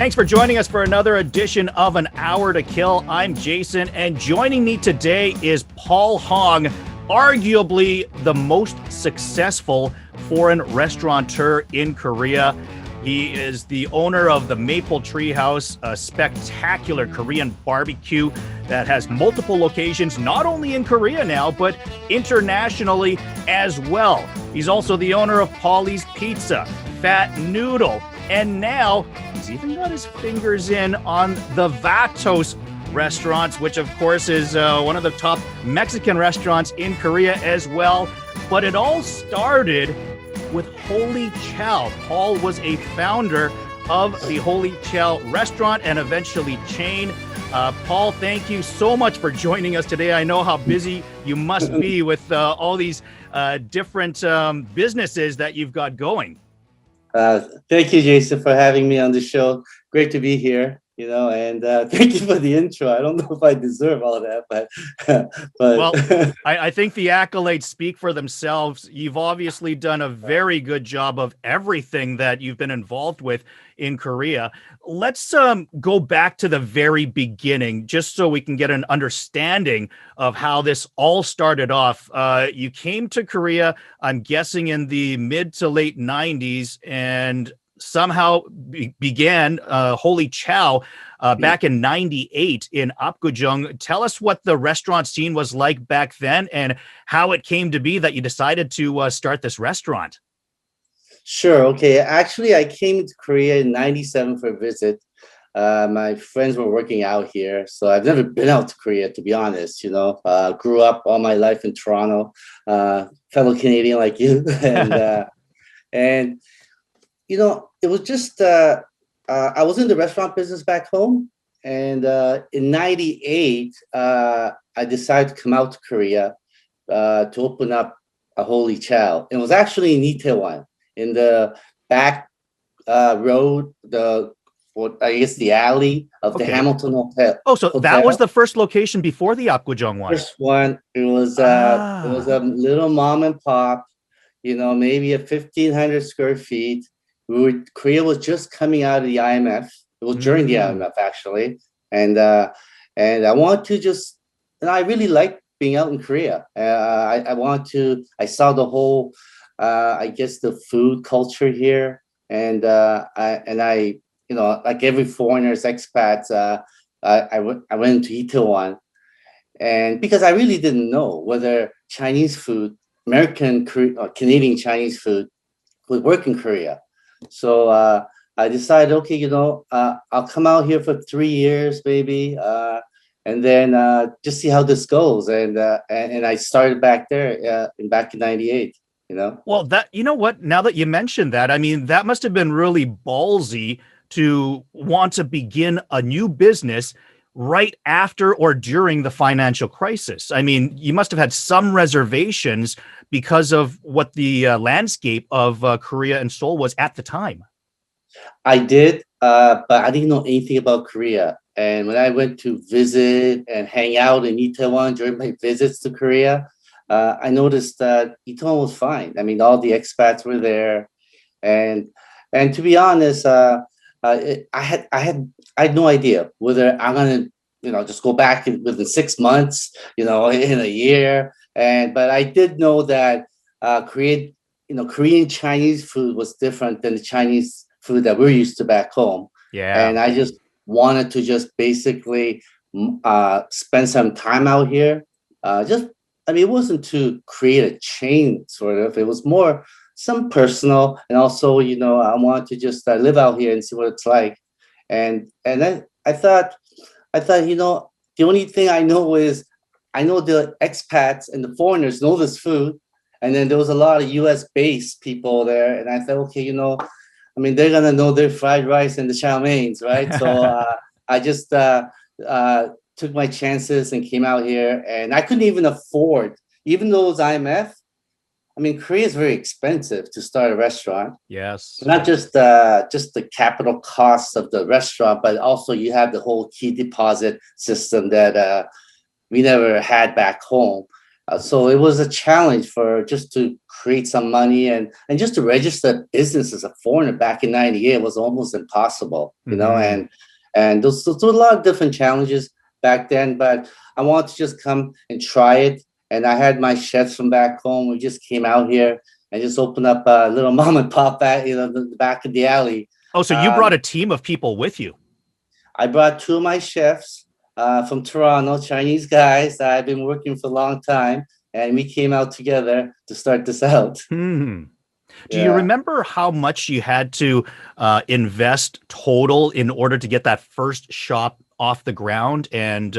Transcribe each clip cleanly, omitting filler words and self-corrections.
Thanks for joining us for another edition of An Hour to Kill. I'm Jason, and joining me today is Paul Hong, arguably the most successful foreign restaurateur in Korea. He is the owner of the Maple Tree House, a spectacular Korean barbecue that has multiple locations, not only in Korea now, but internationally as well. He's also the owner of Paulie's Pizza, Fat Noodle, and now he's even got his fingers in on the Vatos restaurants, which of course is one of the top Mexican restaurants in Korea as well. But it all started with Holy Chow. Paul was a founder of the Holy Chow restaurant and eventually chain. Paul, thank you so much for joining us today. I know how busy you must be with all these different businesses that you've got going. Thank you, Jason, for having me on the show. Great to be here, and thank you for the intro. I don't know if I deserve all that, but well, I think the accolades speak for themselves. You've obviously done a very good job of everything that you've been involved with in Korea. Let's go back to the very beginning, just so we can get an understanding of how this all started off. You came to Korea, I'm guessing in the mid to late 90s, and somehow began Holy Chow back in 98 in Apgujeong. Tell us what the restaurant scene was like back then and how it came to be that you decided to start this restaurant. Sure. Okay. Actually, I came to Korea in 97 for a visit. My friends were working out here, so I've never been out to Korea, to be honest. Grew up all my life in Toronto, fellow Canadian like you. And it was just, I was in the restaurant business back home. And in 98, I decided to come out to Korea to open up a Holy Chow. It was actually in Itaewon, in the back road, the alley of the Hamilton Hotel. Oh, so that was the first location before the Apgujeong one. First one. It was a little mom and pop, maybe a 1,500 square feet. Korea was just coming out of the IMF. It was during the IMF, actually. And I want to just, I really like being out in Korea. I saw the whole, the food culture here. And I like every foreigners, expats, I went to Itaewon. And because I really didn't know whether Chinese food, American or Canadian Chinese food would work in Korea. So I decided, okay, I'll come out here for 3 years, maybe, and then just see how this goes. And I started back there back in 98. Well, what? Now that you mentioned that, I mean, that must have been really ballsy to want to begin a new business right after or during the financial crisis. I mean, you must have had some reservations because of what the landscape of Korea and Seoul was at the time. I did, but I didn't know anything about Korea. And when I went to visit and hang out in Itaewon during my visits to Korea, I noticed that Itaewon was fine. I mean, all the expats were there, and to be honest, I had no idea whether I'm gonna just go back within 6 months, in a year. But I did know that Korean Chinese food was different than the Chinese food that we're used to back home. Yeah. And I just wanted to just basically spend some time out here. It wasn't to create a chain, sort of. It was more some personal, and also, I wanted to just live out here and see what it's like. And then I thought, the only thing I know is I know the expats and the foreigners know this food. And then there was a lot of US based people there. And I thought, okay, they're going to know their fried rice and the chow meins, right? So I just took my chances and came out here. And I couldn't even afford, even though it was IMF, Korea is very expensive to start a restaurant. Yes. Not just the capital costs of the restaurant, but also you have the whole key deposit system that we never had back home. So it was a challenge for just to create some money and just to register a business as a foreigner back in '98 was almost impossible, Hmm. and there were a lot of different challenges back then. But I wanted to just come and try it, and I had my chefs from back home. We just came out here and just opened up a little mom and pop at the back of the alley. Oh, so you brought Um, a team of people with you. I brought two of my chefs from Toronto, Chinese guys that I've been working for a long time, and we came out together to start this out. Hmm. Do you Yeah. remember how much you had to invest total in order to get that first shop off the ground? And,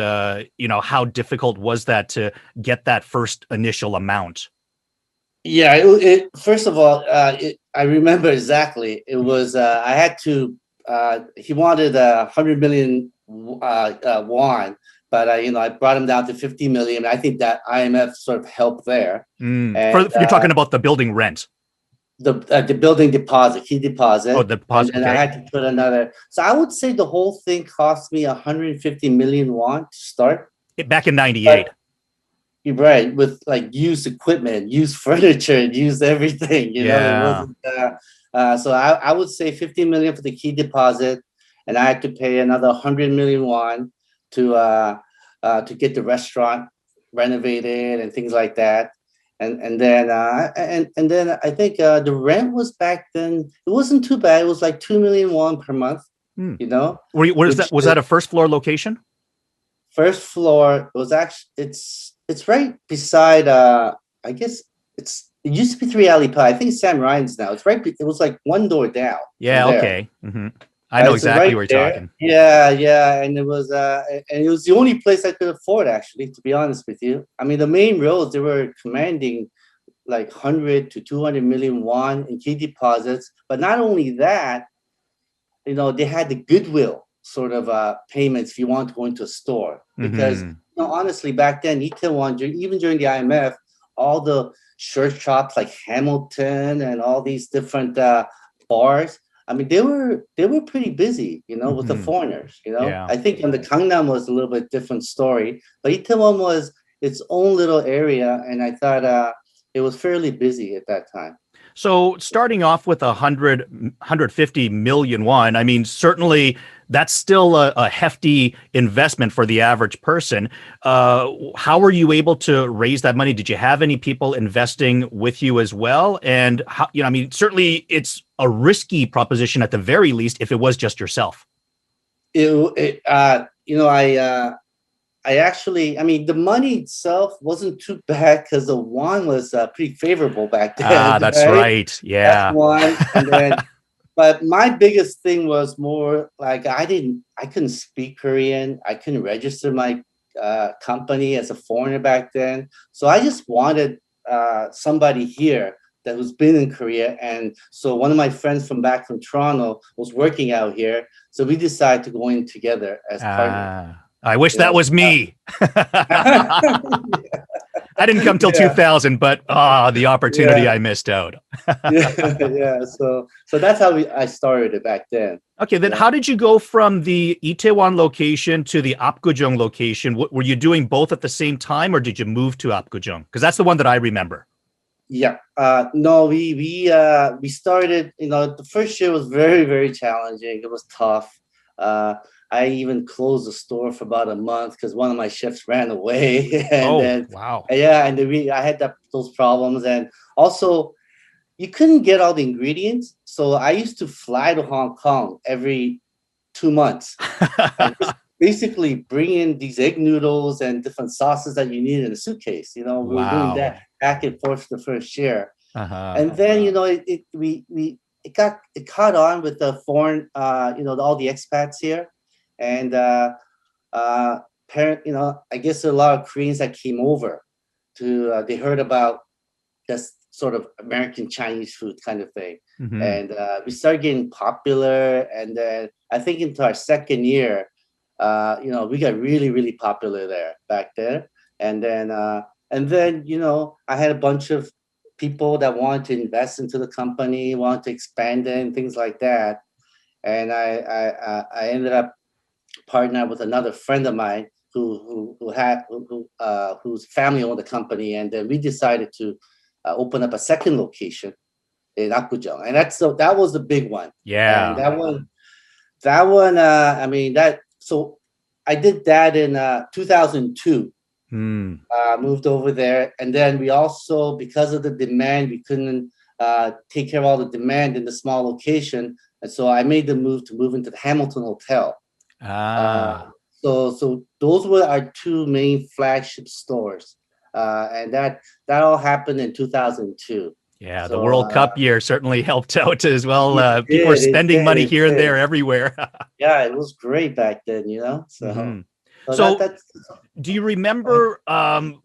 how difficult was that to get that first initial amount? Yeah, first of all, I remember exactly. It was I had to. He wanted 100 million won, but I brought him down to 50 million. I think that IMF sort of helped there, Mm. and You're talking about the building rent. the building deposit, key Oh, deposit, the and deposit. then I Okay. had to put another. So I would say the whole thing cost me 150 million won to start. Back in But 98. you're right, with like used equipment, used furniture, and used everything. It Yeah. wasn't. So I would say 50 million for the key deposit, and I had to pay another 100 million won to get the restaurant renovated and things like that. And then I think the rent was back then. It wasn't too bad. It was like 2 million won per month. Hmm. You know, Was which that was that a first floor location? first floor was actually it's right beside I guess it used to be Three Alley Pie. I think it's Sam Ryan's now. It was like one door down from Yeah. there. Okay. Hmm. I know It's exactly right where you're there. talking. Yeah, and it was the only place I could afford, actually, to be honest with you. I mean, the main roads, they were commanding like 100 to 200 million won in key deposits. But not only that, they had the goodwill sort of payments if you want to go into a store. Because, Hmm. honestly, back then, Itaewon, even during the IMF, all the shirt shops like Hamilton and all these different bars, I mean, they were pretty busy, with the Hmm. foreigners. Yeah. I think on the Gangnam was a little bit different story, but Itaewon was its own little area, and I thought it was fairly busy at that time. So starting off with 150 million won, I mean, certainly that's still a hefty investment for the average person. How were you able to raise that money? Did you have any people investing with you as well? And how, I mean, certainly it's a risky proposition at the very least if it was just yourself. I actually, I mean, the money itself wasn't too bad because the won was pretty favorable back Ah, then, that's right? right. That's Yeah. one. And then, but my biggest thing was more like I couldn't speak Korean. I couldn't register my company as a foreigner back then. So I just wanted somebody here that was been in Korea. And so one of my friends from Toronto was working out here. So we decided to go in together as partners. I wish that was So me. I didn't come till yeah, 2000, but the opportunity yeah, I missed out. yeah. So that's how I started it back then. Okay, then Yeah, how did you go from the Itaewon location to the Apgujeong location? Were you doing both at the same time, or did you move to Apgujeong? Because that's the one that I remember. yeah. No, we started. The first year was very very challenging. It was tough. Uh, I even closed the store for about a month because one of my chefs ran away, and Oh, then wow. yeah, and then I had those problems, and also you couldn't get all the ingredients. So I used to fly to Hong Kong every 2 months and just basically bring in these egg noodles and different sauces that you need in a suitcase. We were doing that Wow. back and forth the first year, Uh-huh. and then it caught on with the foreign, all the expats here, and uh, parent, I guess a lot of Koreans that came over to they heard about this sort of American Chinese food kind of thing. Hmm. And we started getting popular. And then I think into our second year, we got really, really popular there back there. And then I had a bunch of people that wanted to invest into the company, wanted to expand it and things like that. And I ended up partnering with another friend of mine whose family owned the company, and then we decided to open up a second location in Apgujeong, and that was the big one. And Yeah. I mean that. So I did that in 2002. Hmm. Moved over there, and then we also, because of the demand, we couldn't take care of all the demand in the small location, and so I made the move into the Hamilton Hotel. Ah. Uh, so those were our two main flagship stores, and that all happened in 2002. Yeah, the So World Cup year certainly helped out as well. People were it spending did, money it here and did. there everywhere. Yeah, it was great back then, Hmm. So So, that's do you remember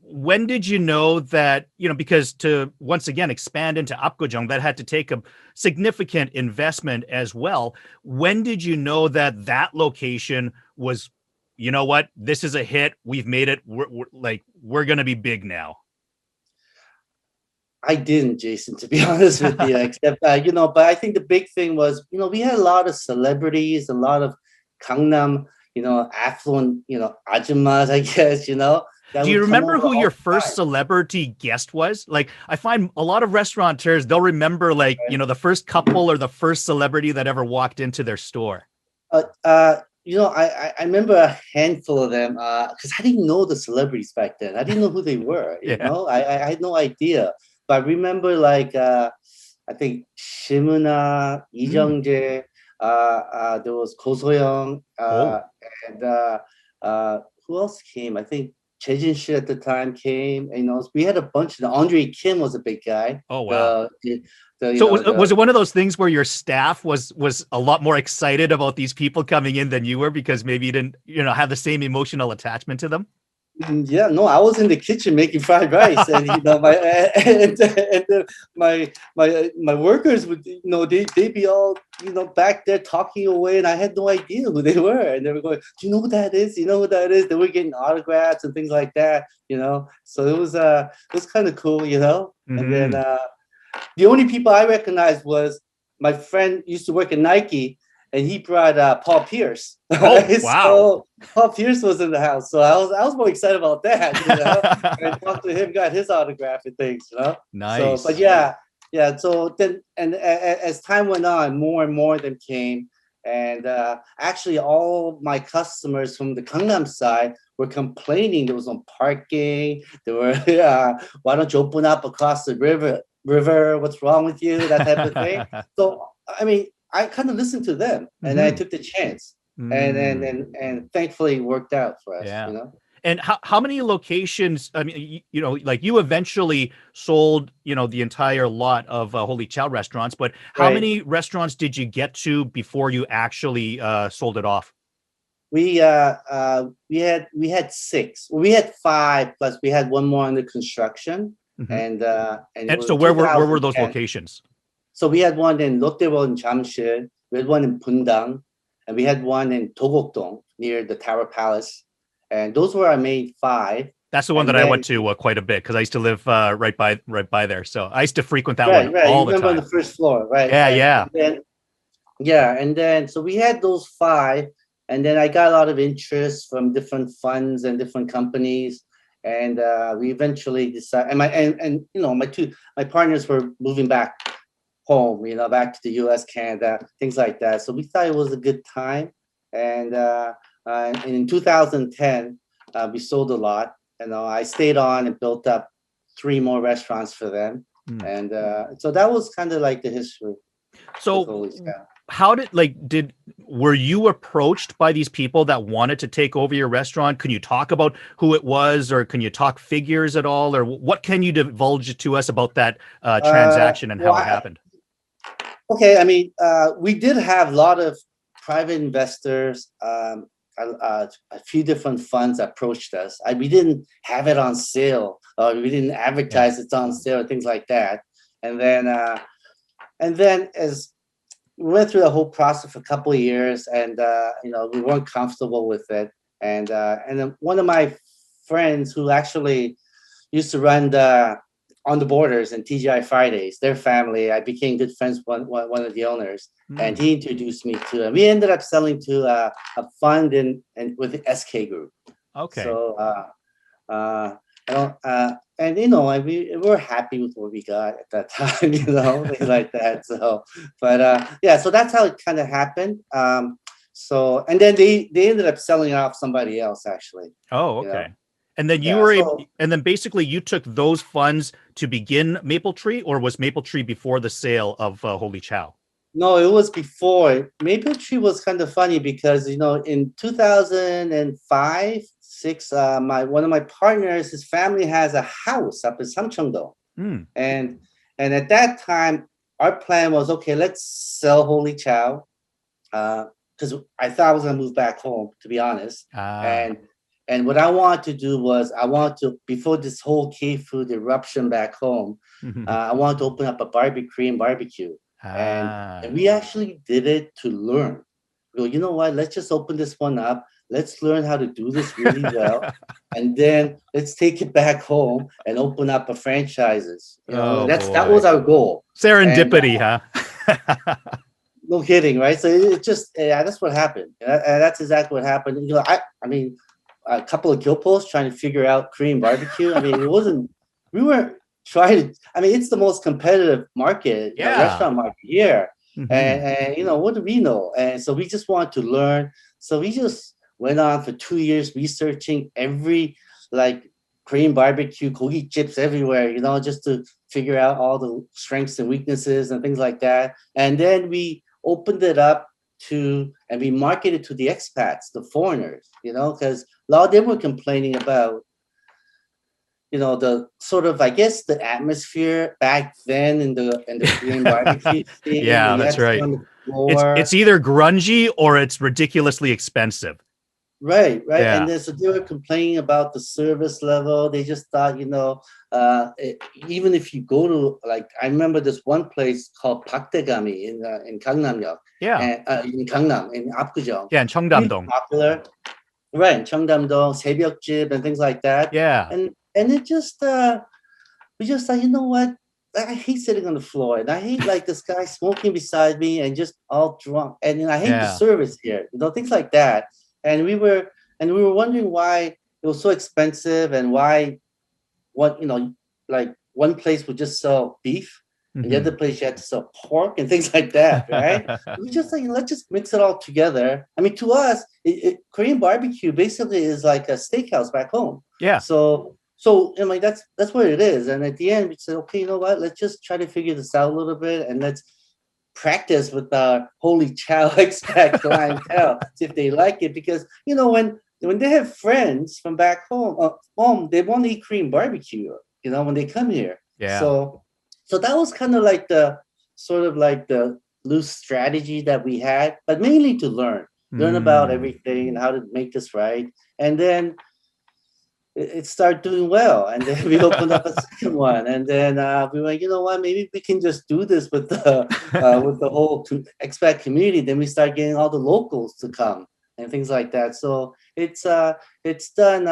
when did you know that, because to once again expand into Apgujeong, that had to take a significant investment as well. When did you know that that location was, you know what, this is a hit, we've made it, we're going to be big now? I didn't, Jason, to be honest with you, except, but I think the big thing was, we had a lot of celebrities, a lot of Gangnam, affluent, ajumas, I guess, that Do you would come remember over who all your the first time. celebrity guest was? Like, I find a lot of restaurateurs, they'll remember, like, Right? the first couple or the first celebrity that ever walked into their store. I remember a handful of them because I didn't know the celebrities back then. I didn't know who they were. Yeah. I had no idea. But I remember I think Shimuna, Lee Mm. Jung-jae, there was Ko So-young, Oh, and who else came? I think Chejin Shi at the time came. We had a bunch. Andre Kim was a big guy. oh, wow. The So was it one of those things where your staff was a lot more excited about these people coming in than you were because maybe you didn't, have the same emotional attachment to them? Yeah, no, I was in the kitchen making fried rice, and my my workers would, they'd be all, back there talking away, and I had no idea who they were, and they were going, "Do you know who that is? You know who that is?" They were getting autographs and things like that, So it was kind of cool, And then Hmm. the only people I recognized was my friend used to work at Nike, and he brought Paul Pierce. Oh, wow. So Paul Pierce was in the house, so I was more excited about that. And I talked to him, got his autograph and things. So, but Nice. yeah. So then, and as time went on, more and more of them came, and actually, all my customers from the Gangnam side were complaining there was no parking. They were, why don't you open up across the river? What's wrong with you? That type of thing. So, I mean, I kind of listened to them, and I Hmm. took the chance, Mm. and thankfully it worked out for us. Yeah. And how many locations? I mean, like you eventually sold, the entire lot of Holy Chow restaurants, but how Right. many restaurants did you get to before you actually sold it off? We had six. We had five, plus we had one more under construction, Hmm. and it And was so in where were those 2010. locations? So we had one in Lotte-Road in Jamsil, we had one in Bundang, and we had one in Dogokdong near the Tower Palace, and those were our main five. That's the one And that I then went to quite a bit because I used to live right by there. So I used to frequent that one right, you all the remember on the time. first floor, right? Yeah, And yeah. and then yeah, and then so we had those five, and then I got a lot of interest from different funds and different companies, and we eventually decided. My partners were moving back home, back to the U.S., Canada, things like that. So we thought it was a good time, and in 2010, we sold a lot. I stayed on and built up three more restaurants for them, Mm. and so that was kind of like the history with So Holy Cow. how were you approached by these people that wanted to take over your restaurant? Can you talk about who it was, or can you talk figures at all, or what can you divulge to us about that transaction and Well, how it happened? okay. I mean, we did have a lot of private investors, a few different funds approached us. We didn't have it on sale, or we didn't Yeah. advertise it's on sale, things like that. And then as we went through the whole process for a couple of years, and we weren't comfortable with it. And then one of my friends who actually used to run the On the Borders and TGI Fridays, their family, I became good friends with one of the owners, and he introduced me to. And we ended up selling to a fund and with the SK Group. Okay. So I don't, and you know, and we're happy with what we got at that time, you know, things like that. So, but yeah, so that's how it kind of happened. So and then they ended up selling it off somebody else actually, Oh, you know. okay. And then you Yeah. were able, So and then basically you took those funds to begin Maple Tree, or was Maple Tree before the sale of Holy Chow? no, it was before. Maple Tree was kind of funny because you know in 2005, six, my one of my partners, his family has a house up in Samcheongdo. Hmm. And at that time, our plan was okay. Let's sell Holy Chow because I thought I was gonna move back home, to be honest. Ah. And what I wanted to do was I wanted to before this whole K food eruption back home, I wanted to open up a barbecue Korean barbecue, and Ah. we actually did it to learn. We go, you know what? Let's just open this one up. Let's learn how to do this really well, and then let's take it back home and open up a franchises. You know, Oh that was boy. our goal. And Serendipity, huh? no kidding, right? So it just yeah, that's what happened. And that's exactly what happened. You know, I mean, a couple of Gilpos trying to figure out Korean barbecue. I mean, it wasn't. We weren't trying to. I mean, it's the most competitive market, you know, Yeah. restaurant market here. Hmm. And you know, what do we know? And so we just wanted to learn. So we just went on for 2 years researching every like Korean barbecue, kogi chips everywhere, you know, just to figure out all the strengths and weaknesses and things like that. And then we opened it up to and we marketed to the expats, the foreigners, you know, because a lot of them were complaining about, you know, the sort of I guess the atmosphere back then in the Korean barbecue scene where Yeah, you that's had to sit right. on the It's floor. either grungy or it's ridiculously expensive. Right, right. And Yeah. then so they were complaining about the service level. They just thought, you know, even if you go to like I remember this one place called Pakdegami in Gangnam-yeok Yeah. and in Gangnam in Apgujeong, Yeah, in really Cheongdam-dong. popular. Right, Cheongdam-dong, 새벽집 and things like that. Yeah. And it just we just thought, you know what? I hate sitting on the floor and I hate like this guy smoking beside me and just all drunk. And you know, I hate the Yeah. service here, you know, things like that. And we were wondering why it was so expensive and why what you know, like one place would just sell beef and the Hmm. other place you had to sell pork and things like that, right? We just like let's just mix it all together. I mean, to us, Korean barbecue basically is like a steakhouse back home. Yeah. So I mean that's what it is. And at the end, we said, okay, you know what? Let's just try to figure this out a little bit and let's practice with our Holy Chow expat clientele, see if they like it. Because you know when they have friends from back home, they want to eat Korean barbecue. You know when they come here. Yeah. So that was kind of like the sort of like the loose strategy that we had, but mainly to learn about Mm. everything and how to make this right. And then it started doing well. And then we opened up a second one. And then we were like, you know what, maybe we can just do this with the whole expat community. Then we start getting all the locals to come and things like that. So it's done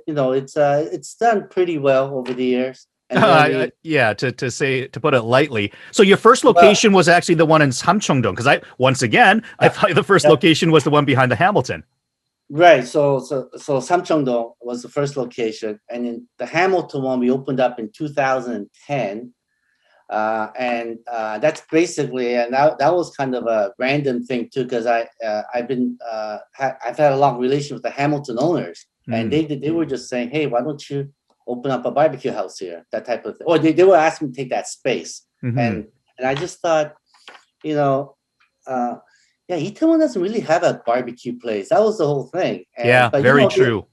you know it's done pretty well over the years. And then we Yeah, to put it lightly. So your first well location was actually the one in Samcheongdong, because I yeah, thought the first yeah. location was the one behind the Hamilton. Right. So Samcheongdo was the first location, and in the Hamilton one we opened up in 2010. And that's basically, and that was kind of a random thing too, because I've had a long relation with the Hamilton owners, and Mm. they were just saying, hey, why don't you open up a barbecue house here, that type of thing, or they were asking me to take that space, Hmm. and I just thought, you know, uh, yeah, Itaewon doesn't really have a barbecue place. That was the whole thing, and Yeah, but you very know, true.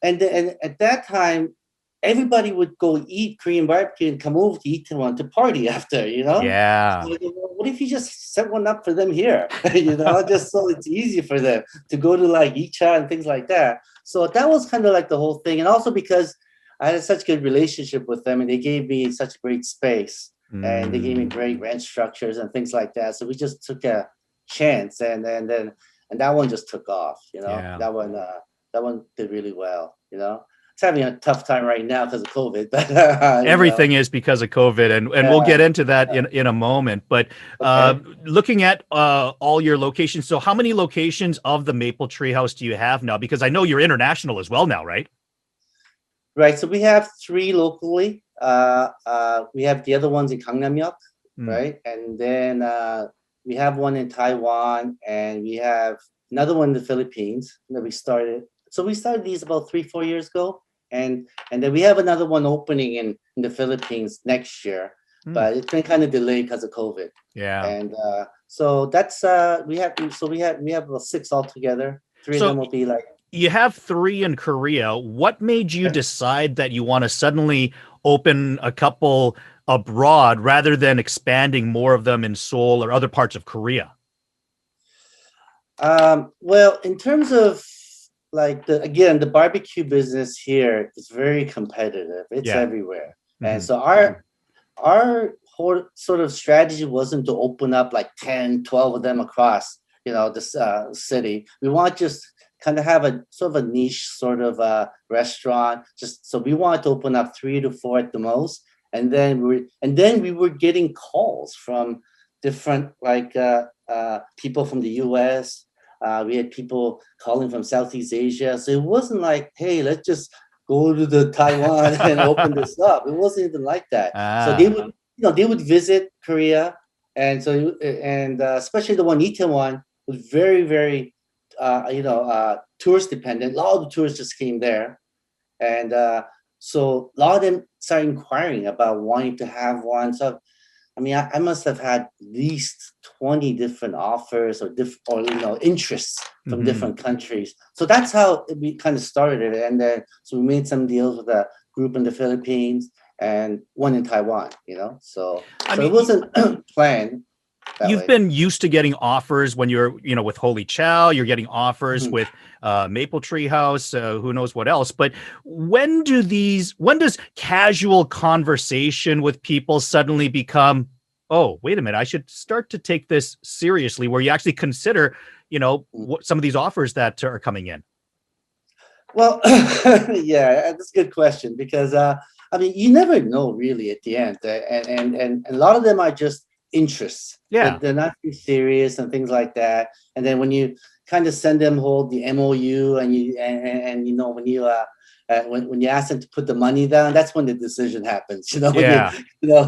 and at that time, everybody would go eat Korean barbecue and come over to Itaewon to party after, you know? So Yeah. I go, well, what if you just set one up for them here? You know, just so it's easy for them to go to like Icha and things like that. So that was kind of like the whole thing. And also because I had such good relationship with them and they gave me such great space and they gave me Mm. great rent structures and things like that. So we just took a chance and that one just took off, you know. Yeah. That one did really well, you know. it's having a tough time right now because of COVID. But Everything is because of COVID, and we'll get into that in a moment. But Okay. looking at all your locations, so how many locations of the Maple Tree House do you have now? Because I know you're international as well now, right? Right. So we have three locally. We have the other ones in Gangnam-yeok, Mm. right? And then we have one in Taiwan, and we have another one in the Philippines that we started. So we started these about 3, 4 years ago, and then we have another one opening in the Philippines next year, Mm. but it's been kind of delayed because of COVID. Yeah. And so that's we have about six altogether. Three of So them will be like. you have three in Korea. What made you decide that you want to suddenly open a couple abroad rather than expanding more of them in Seoul or other parts of Korea? Well, in terms of like the barbecue business here is very competitive. It's Yeah. everywhere. And Mhm. so our whole sort of strategy wasn't to open up like 10, 12 of them across, this city. We want just kind of have a sort of a niche sort of restaurant. Just so we wanted to open up 3 to 4 at the most. And then we were getting calls from different like people from the US. We had people calling from Southeast Asia. So it wasn't like, hey, let's just go to the Taiwan and open this up. It wasn't even like that. So they Ah. would, they would visit Korea, and especially the one Itaewon was very, very, tourist dependent. A lot of the tourists just came there, and so a lot of them started inquiring about wanting to have one. So I mean, I must have had at least 20 different offers or interests from Mhm. different countries. So that's how we kind of started it. And then so we made some deals with a group in the Philippines and one in Taiwan, So I so it mean, wasn't planned that you've way. been used to getting offers when you're, with Holy Chow, you're getting offers Mhm. with Maple Tree House, who knows what else. But when does casual conversation with people suddenly become, oh, wait a minute, I should start to take this seriously, where you actually consider, what some of these offers that are coming in? Well, yeah, that's a good question because I mean, you never know really at the end, and a lot of them are just interests. Yeah. They're not too serious and things like that. And then when you kind of send them hold the MOU and when you when you ask them to put the money down, that's when the decision happens. Yeah.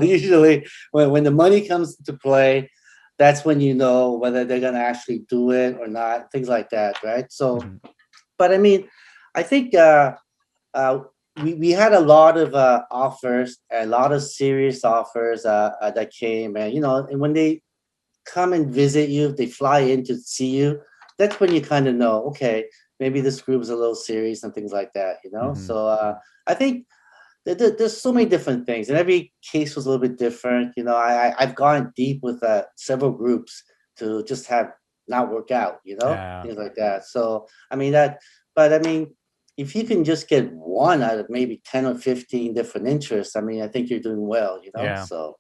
Usually when the money comes into play, that's when you know whether they're gonna actually do it or not, things like that, right? So, Mhm. but I mean, I think uh, we had a lot of offers, a lot of serious offers that came, and and when they come and visit you, they fly in to see you. That's when you kind of know, okay, maybe this group is a little serious and things like that. Mhm. So I think there's so many different things, and every case was a little bit different. I've gone deep with several groups to just have not work out, Yeah. things like that. So I mean that, but I mean, if you can just get one out of maybe 10 or 15 different interests, I mean, I think you're doing well. Yeah. So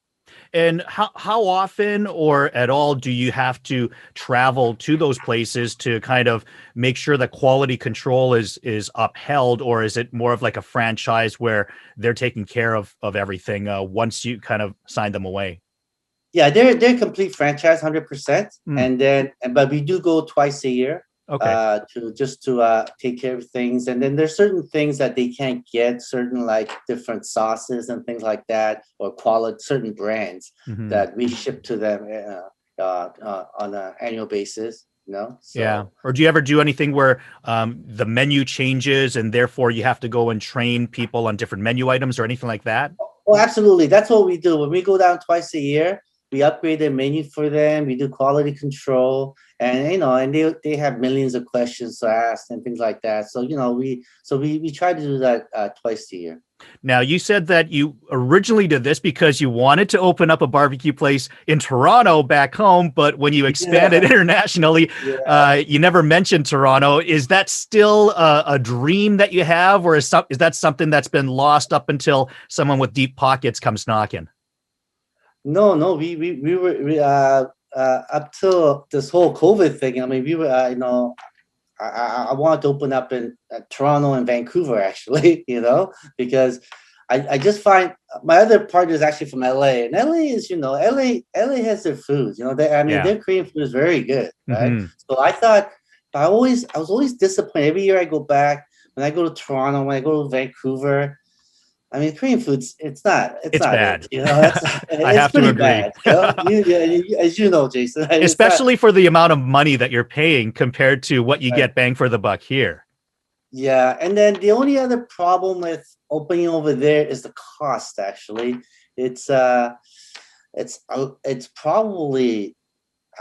And how often or at all do you have to travel to those places to kind of make sure that quality control is upheld, or is it more of like a franchise where they're taking care of everything once you kind of sign them away? yeah, they're a complete franchise, 100%. Mm, But we do go twice a year okay. to take care of things. And then there's certain things that they can't get, certain like different sauces and things like that, or quality certain brands Hmm. that we ship to them on an annual basis. Yeah. So. Or do you ever do anything where the menu changes and therefore you have to go and train people on different menu items or anything like that? Oh, absolutely. That's what we do. When we go down twice a year, we upgrade their menu for them. We do quality control, and and they have millions of questions to ask and things like that. So we try to do that twice a year. Now, you said that you originally did this because you wanted to open up a barbecue place in Toronto back home, but when you expanded Yeah, internationally, yeah. you never mentioned Toronto. Is that still a dream that you have, or is that something that's been lost up until someone with deep pockets comes knocking? No, no, we were up till this whole COVID thing. I mean, we were I wanted to open up in Toronto and Vancouver, actually, because I just find my other partner is actually from LA, and LA is, LA has their food, Yeah. their Korean food is very good, right? Hmm. So I thought, but I was always disappointed. Every year I go back, when I go to Toronto, when I go to Vancouver, I mean, Korean food's it's It's not it, bad. That's I it's have to pretty agree. bad, as you know, Jason, right? It's not. Especially for the amount of money that you're paying compared to what you Right. get bang for the buck here. Yeah, and then the only other problem with opening over there is the cost. Actually, it's it's probably,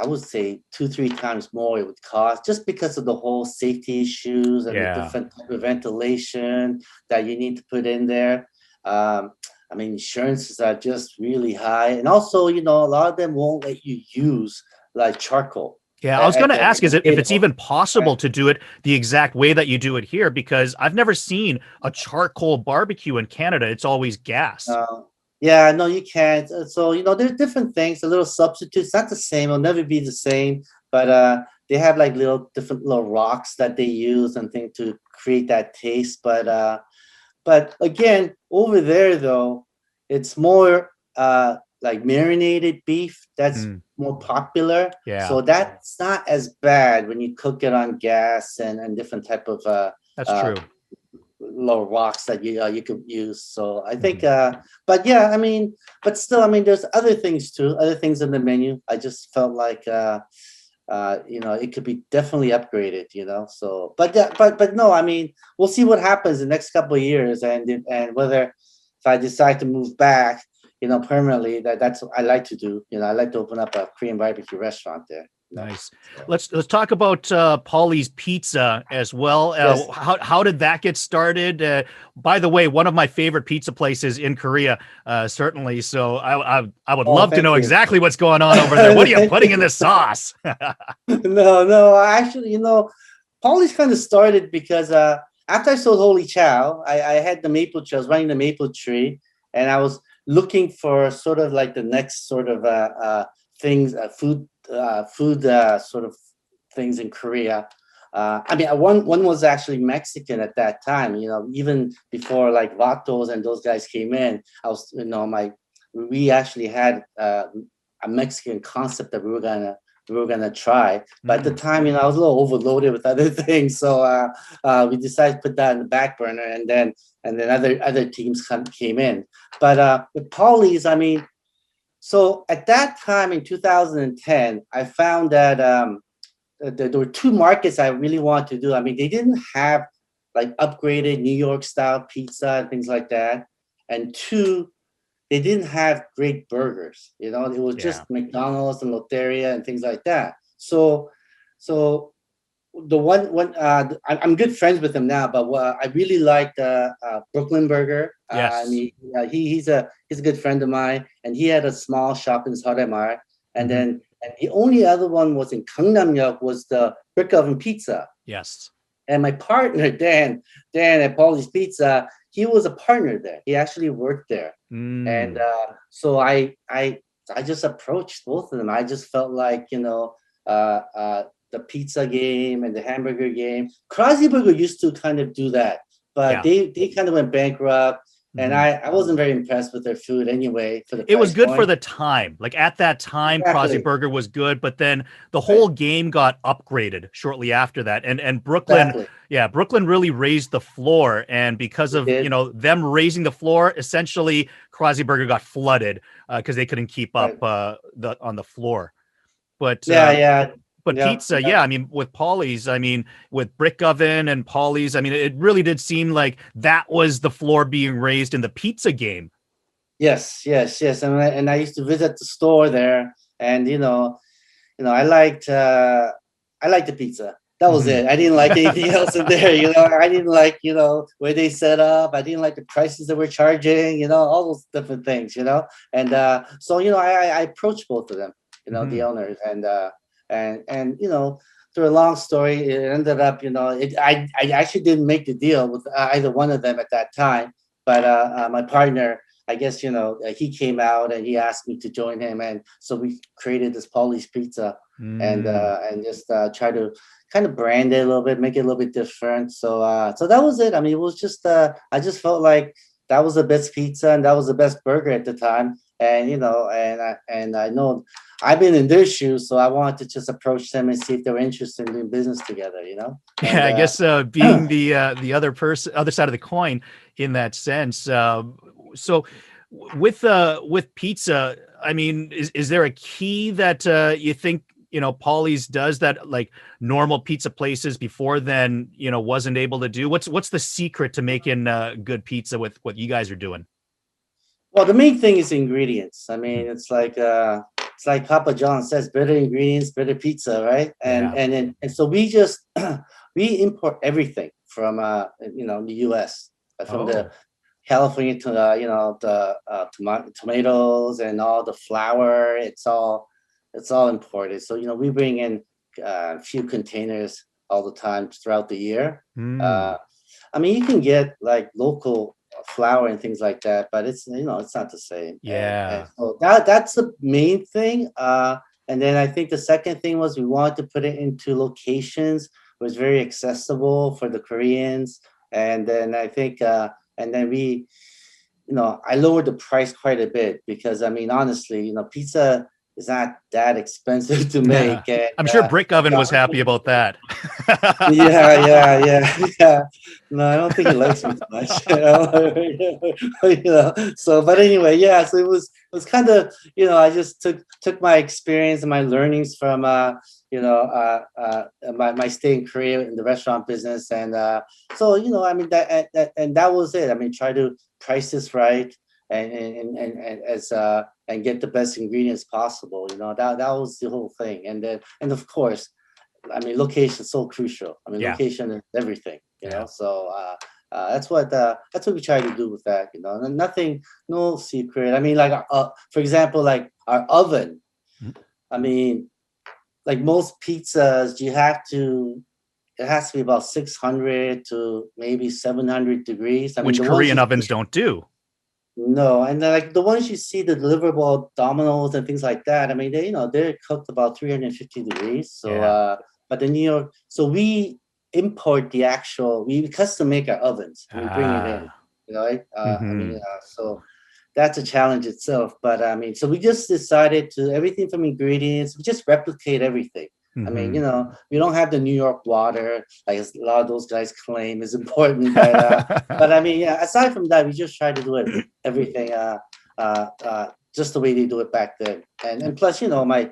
I would say, 2-3 times more it would cost, just because of the whole safety issues and the Yeah. different type of ventilation that you need to put in there. Um, I mean, insurances are just really high, and also, a lot of them won't let you use like charcoal Yeah, I was going at to ask, is the it if it's table. even possible to do it the exact way that you do it here? Because I've never seen a charcoal barbecue in Canada. It's always gas. Uh, yeah, no, you can't. So, there's different things, a little substitutes, not the same, it'll never be the same, but they have like different little rocks that they use and things to create that taste. But again, over there though, it's more like marinated beef that's Mm, more popular. yeah, So that's not as bad when you cook it on gas and different type of that's uh, true. little rocks that you could use. So I think, Mhm. but yeah, I mean, but still, I mean, there's other things too, other things in the menu. I just felt like, it could be definitely upgraded. So, but yeah, but no, I mean, we'll see what happens the next couple of years, and whether if I decide to move back, permanently, that's what I like to do. I like to open up a Korean barbecue restaurant there. Nice. So, Let's talk about Polly's Pizza as well. yes. How did that get started? By the way, one of my favorite pizza places in Korea, certainly. So I would Oh, love to thank know you. exactly what's going on over there. What are you Thank putting in you. the sauce? No, no, actually, Polly's kind of started because after I sold Holy Chow, I had the maple tree. I was running the maple tree, and I was looking for sort of like the next sort of things, food sort of things in Korea. I mean, one was actually Mexican at that time. Even before like Vatos and those guys came in, I was, we actually had a Mexican concept that we were gonna try. But at the Mm, time, I was a little overloaded with other things, so we decided to put that in the back burner, and then other teams came in. But with Polly's, I mean, so at that time in 2010, I found that there were two markets I really wanted to do. I mean, they didn't have like upgraded New York style pizza and things like that, and two, they didn't have great burgers. It was yeah. just McDonald's and Loteria and things like that. So the one I'm good friends with him now, but what I really liked Brooklyn Burger. I Yes. mean, he's a good friend of mine, and he had a small shop in Saremar, and Hmm. then and the only other one was in Gangnam-yeok, was the Brick Oven Pizza. Yes. And my partner Dan at Polly's Pizza, he was a partner there. He actually worked there, and Mm, so I just approached both of them. I just felt like, the pizza game and the hamburger game. Krusty Burger used to kind of do that, but yeah. they kind of went bankrupt, and Hmm. I wasn't very impressed with their food anyway for the It was price good for point. the time. Like at that time, Krause Exactly, Burger was good, but then the right, whole game got upgraded shortly after that. And Brooklyn, exactly. yeah, Brooklyn really raised the floor. And because They of, did, them raising the floor, essentially Krause Burger got flooded because they couldn't keep up right. the on the floor. But Yeah, yeah, but yeah, pizza, yeah. yeah, I mean, with Polly's, I mean, with Brick Oven and Polly's, I mean, it really did seem like that was the floor being raised in the pizza game. Yes, yes, yes. And I used to visit the store there, and I liked the pizza. That was Mhm. it. I didn't like anything else in there. I didn't like, where they set up. I didn't like the prices that we're charging. All those different things. And so I approached both of them. The Mhm. owners, and through a long story, it ended up. I actually didn't make the deal with either one of them at that time, but my partner I guess he came out and he asked me to join him, and so we created this Paulie's Pizza, and just try to kind of brand it a little bit, make it a little bit different. So that was it. I mean, it was just I just felt like that was the best pizza and that was the best burger at the time. And I know I've been in their shoes, so I wanted to just approach them and see if they were interested in doing business together. Yeah, I guess being the other side of the coin in that sense. So with pizza, I mean, is there a key that you think Paulie's does that like normal pizza places before then wasn't able to do? What's the secret to making good pizza with what you guys are doing? Well, the main thing is ingredients. I mean, it's like Papa John says, better ingredients, better pizza, right? And so we just we import everything from the U.S. from the California to the tomatoes and all the flour. It's all imported. So we bring in a few containers all the time throughout the year. I mean, you can get like local flour and things like that, but it's not the same. And so that's the main thing. And then I think the second thing was we wanted to put it into locations where it's very accessible for the Koreans. And then I think and then we I lowered the price quite a bit because I mean honestly pizza is not that expensive to make. And, I'm sure Brick Oven was happy about that. Yeah. No, I don't think he likes me too much. So, but anyway, yeah. So it was kind of I just took my experience and my learnings from my stay in Korea in the restaurant business, and so I mean that was it. I mean, try to price this right and get the best ingredients possible. That was the whole thing. And of course, I mean, location is so crucial. I mean, location is everything. So that's what we try to do with that. And nothing, no secret. I mean, like for example, like our oven. I mean, like most pizzas, it has to be about 600 to maybe 700 degrees. I Which mean, Korean ovens don't do. No, and then, like the ones you see, the deliverable Domino's and things like that. I mean, they're cooked about 350 degrees. So, but the New York, so we import we custom make our ovens. And we bring it in. Right? I mean, so that's a challenge itself. But I mean, so we just decided to everything from ingredients, we just replicate everything. I mean, we don't have the New York water like a lot of those guys claim is important, but I mean, aside from that, we just try to do everything just the way they do it back then, and plus, my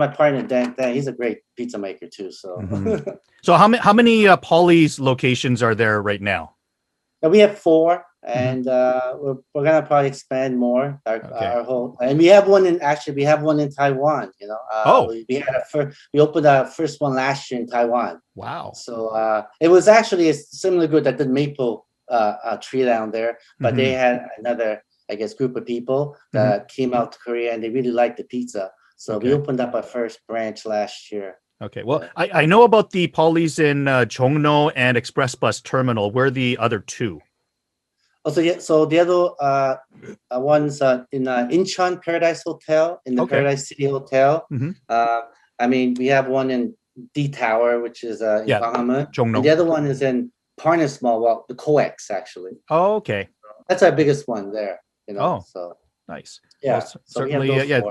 partner Dan, he's a great pizza maker too. So, So how many Paulie's locations are there right now? We have 4. And we're gonna probably expand more. Our whole, and we have one in Taiwan. We opened our first one last year in Taiwan. Wow! So it was actually a similar group that did maple tree down there, but they had another, I guess, group of people that came out to Korea and they really liked the pizza. So we opened up our first branch last year. Okay, well, I know about the Paulie's in Chongno and Express Bus Terminal. Where are the other 2? Also, so the other one's in Incheon Paradise Hotel, in the Paradise City Hotel. I mean, we have one in D Tower, which is in Gwanghwamun. And the other one is in Parnas Mall, well, the COEX, actually. Oh, okay. That's our biggest one there. So nice. Yeah, well, certainly,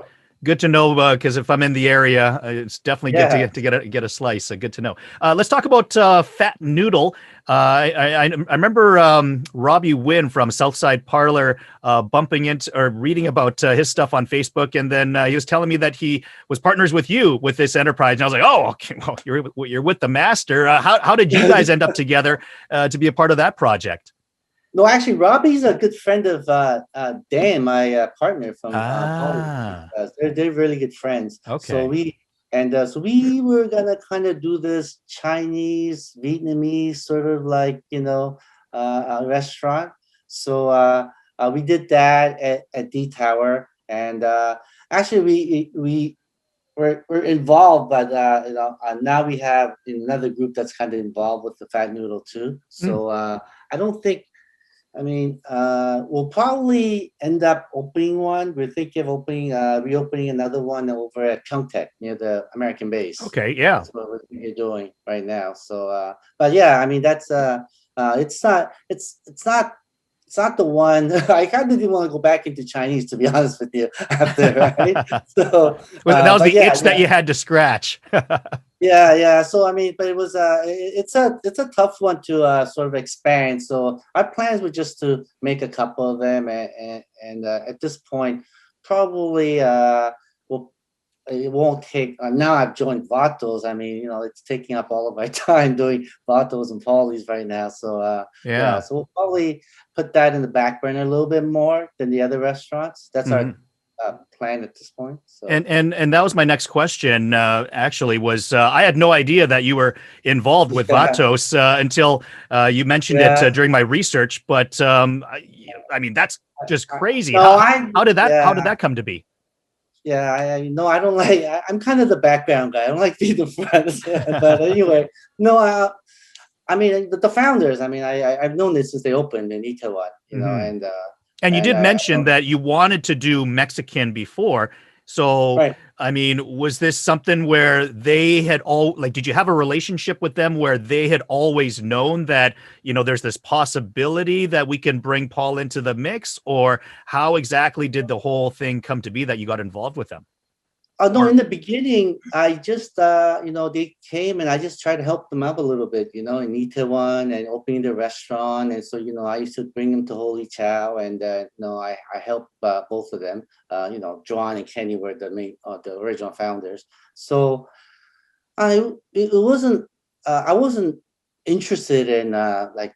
good to know, because if I'm in the area, it's definitely good to get a slice. Good to know. Let's talk about Fat Noodle. I remember Robbie Wynn from Southside Parlor bumping into or reading about his stuff on Facebook, and then he was telling me that he was partners with you with this enterprise, and I was like, oh, okay, well, you're with the master. How did you guys end up together to be a part of that project? No, actually, Robbie's a good friend of Dan, my partner from Paulie. They're really good friends. Okay. So we were gonna kind of do this Chinese, Vietnamese sort of like a restaurant. So we did that at D Tower, and actually we're involved, but now we have another group that's kind of involved with the Fat Noodle too. So I don't think I mean, we'll probably end up opening one. We're thinking of reopening another one over at Chungtech near the American base. Okay, yeah. That's what we're doing right now. So, but yeah, I mean, that's it's not it's not the one. I kind of didn't want to go back into Chinese, to be honest with you, after, right? So, That was but the yeah, itch that you had to scratch. yeah. So I mean, but it was it's a tough one to sort of expand. So our plans were just to make a couple of them, and at this point, probably we'll it won't take. Now I've joined Vatos. I mean, it's taking up all of my time doing Vatos and Polys right now. So yeah, Yeah. so we'll probably put that in the back burner a little bit more than the other restaurants. That's our Mhm. plan at this point. So And that was my next question. Actually, was I had no idea that you were involved with yeah, Vatos until you mentioned it yeah. during my research. But I mean, that's just crazy. No, I How did yeah. that come to be? Yeah, no, I don't like. I'm kind of the background guy. I don't like being the front. But anyway, no, I mean the founders. I mean, I've known this since they opened in Itaewon, Mhm. and And you and did mention that you wanted to do Mexican before. So, right. I mean, was this something where they had all like, did you have a relationship with them where they had always known that, there's this possibility that we can bring Paul into the mix? Or how exactly did the whole thing come to be that you got involved with them? No, Or, in the beginning, I just they came and I just tried to help them out a little bit, in Itaewon and opening the restaurant, and so I used to bring them to Holy Chow, and I helped both of them. Joan and Kenny were the original founders. So it wasn't I wasn't interested in like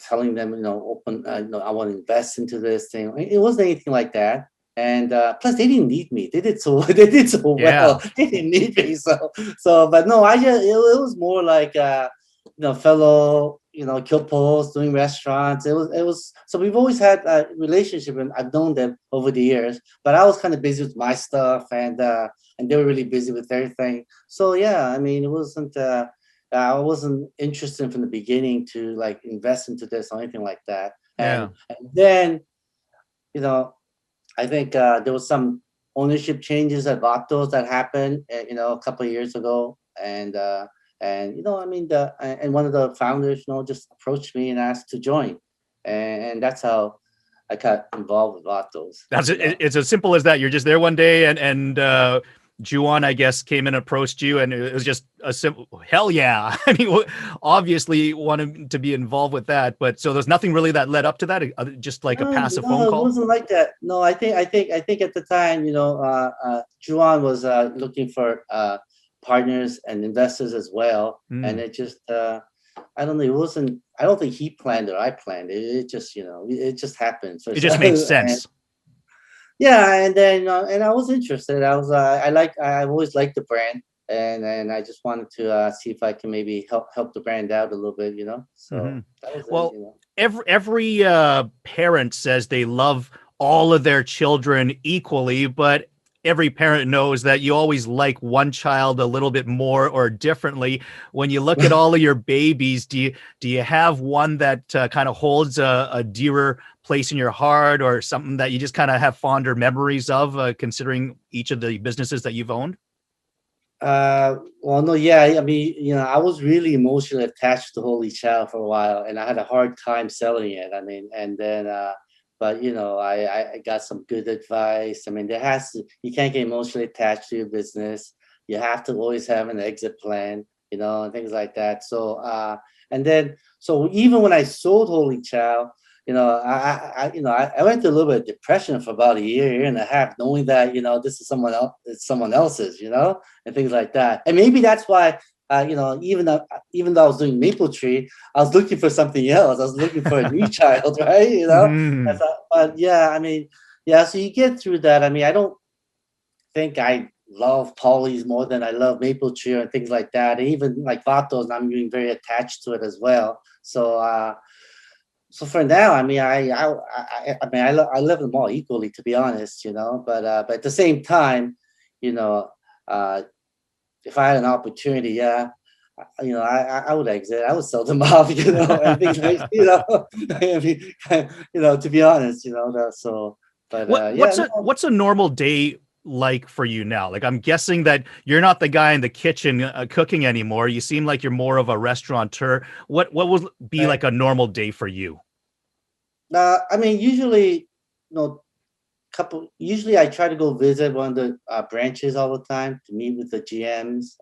telling them open I want to invest into this thing. It wasn't anything like that. And plus they didn't need me. They did so they did so yeah. well. They didn't need me. So but no, I just it was more like fellow Kyopos doing restaurants. It was so we've always had a relationship, and I've known them over the years. But I was kind of busy with my stuff, and they were really busy with everything. So yeah, I mean, it wasn't. I wasn't interested from the beginning to like invest into this or anything like that. Yeah. And then you know, I think there was some ownership changes at Vatos that happened, a couple of years ago, and I mean, and one of the founders, just approached me and asked to join, and that's how I got involved with Vatos. That's it. It's as simple as that. You're just there one day, and Juan, I guess, came and approached you, and it was just a simple hell yeah. I mean, obviously wanted to be involved with that, but so there's nothing really that led up to that. Just like a passive phone No, it call. wasn't like that. No, I think at the time, Juan was looking for partners and investors as well, and Mm. it just I don't know. It wasn't. I don't think he planned or I planned it. It just it just happened. So It just made and sense. yeah, and then and I was interested. I've always liked the brand, and I just wanted to see if I can maybe help the brand out a little bit. Hmm. So that was it. Well, every parent says they love all of their children equally, but every parent knows that you always like one child a little bit more or differently. When you look at all of your babies, do you have one that kind of holds a dearer place in your heart, or something that you just kind of have fonder memories of, considering each of the businesses that you've owned? Well, no, yeah. I mean, I was really emotionally attached to Holy Child for a while, and I had a hard time selling it. I mean, and then, but I got some good advice. I mean, you can't get emotionally attached to your business. You have to always have an exit plan, and things like that. So, and then, so even when I sold Holy Child, I went through a little bit of depression for about a year and a half, knowing that this is someone else's, and things like that. And maybe that's why, even though I was doing Maple Tree, I was looking for something else. I was looking for a new child, right? Hmm. But yeah, I mean, yeah. So you get through that. I mean, I don't think I love Polly's more than I love Maple Tree and things like that. And even like Vatos, I'm being very attached to it as well. So for now, I mean, I love them all equally, to be honest, But at the same time, you know, uh, if I had an opportunity, yeah, I would exit. I would sell them off, and things like, I mean, to be honest, so, but yeah, no, What's a normal day like for you now? Like, I'm guessing that you're not the guy in the kitchen cooking anymore. You seem like you're more of a restaurateur. What would be right. like a normal day for you? I mean, usually, usually I try to go visit one of the branches all the time to meet with the GMs.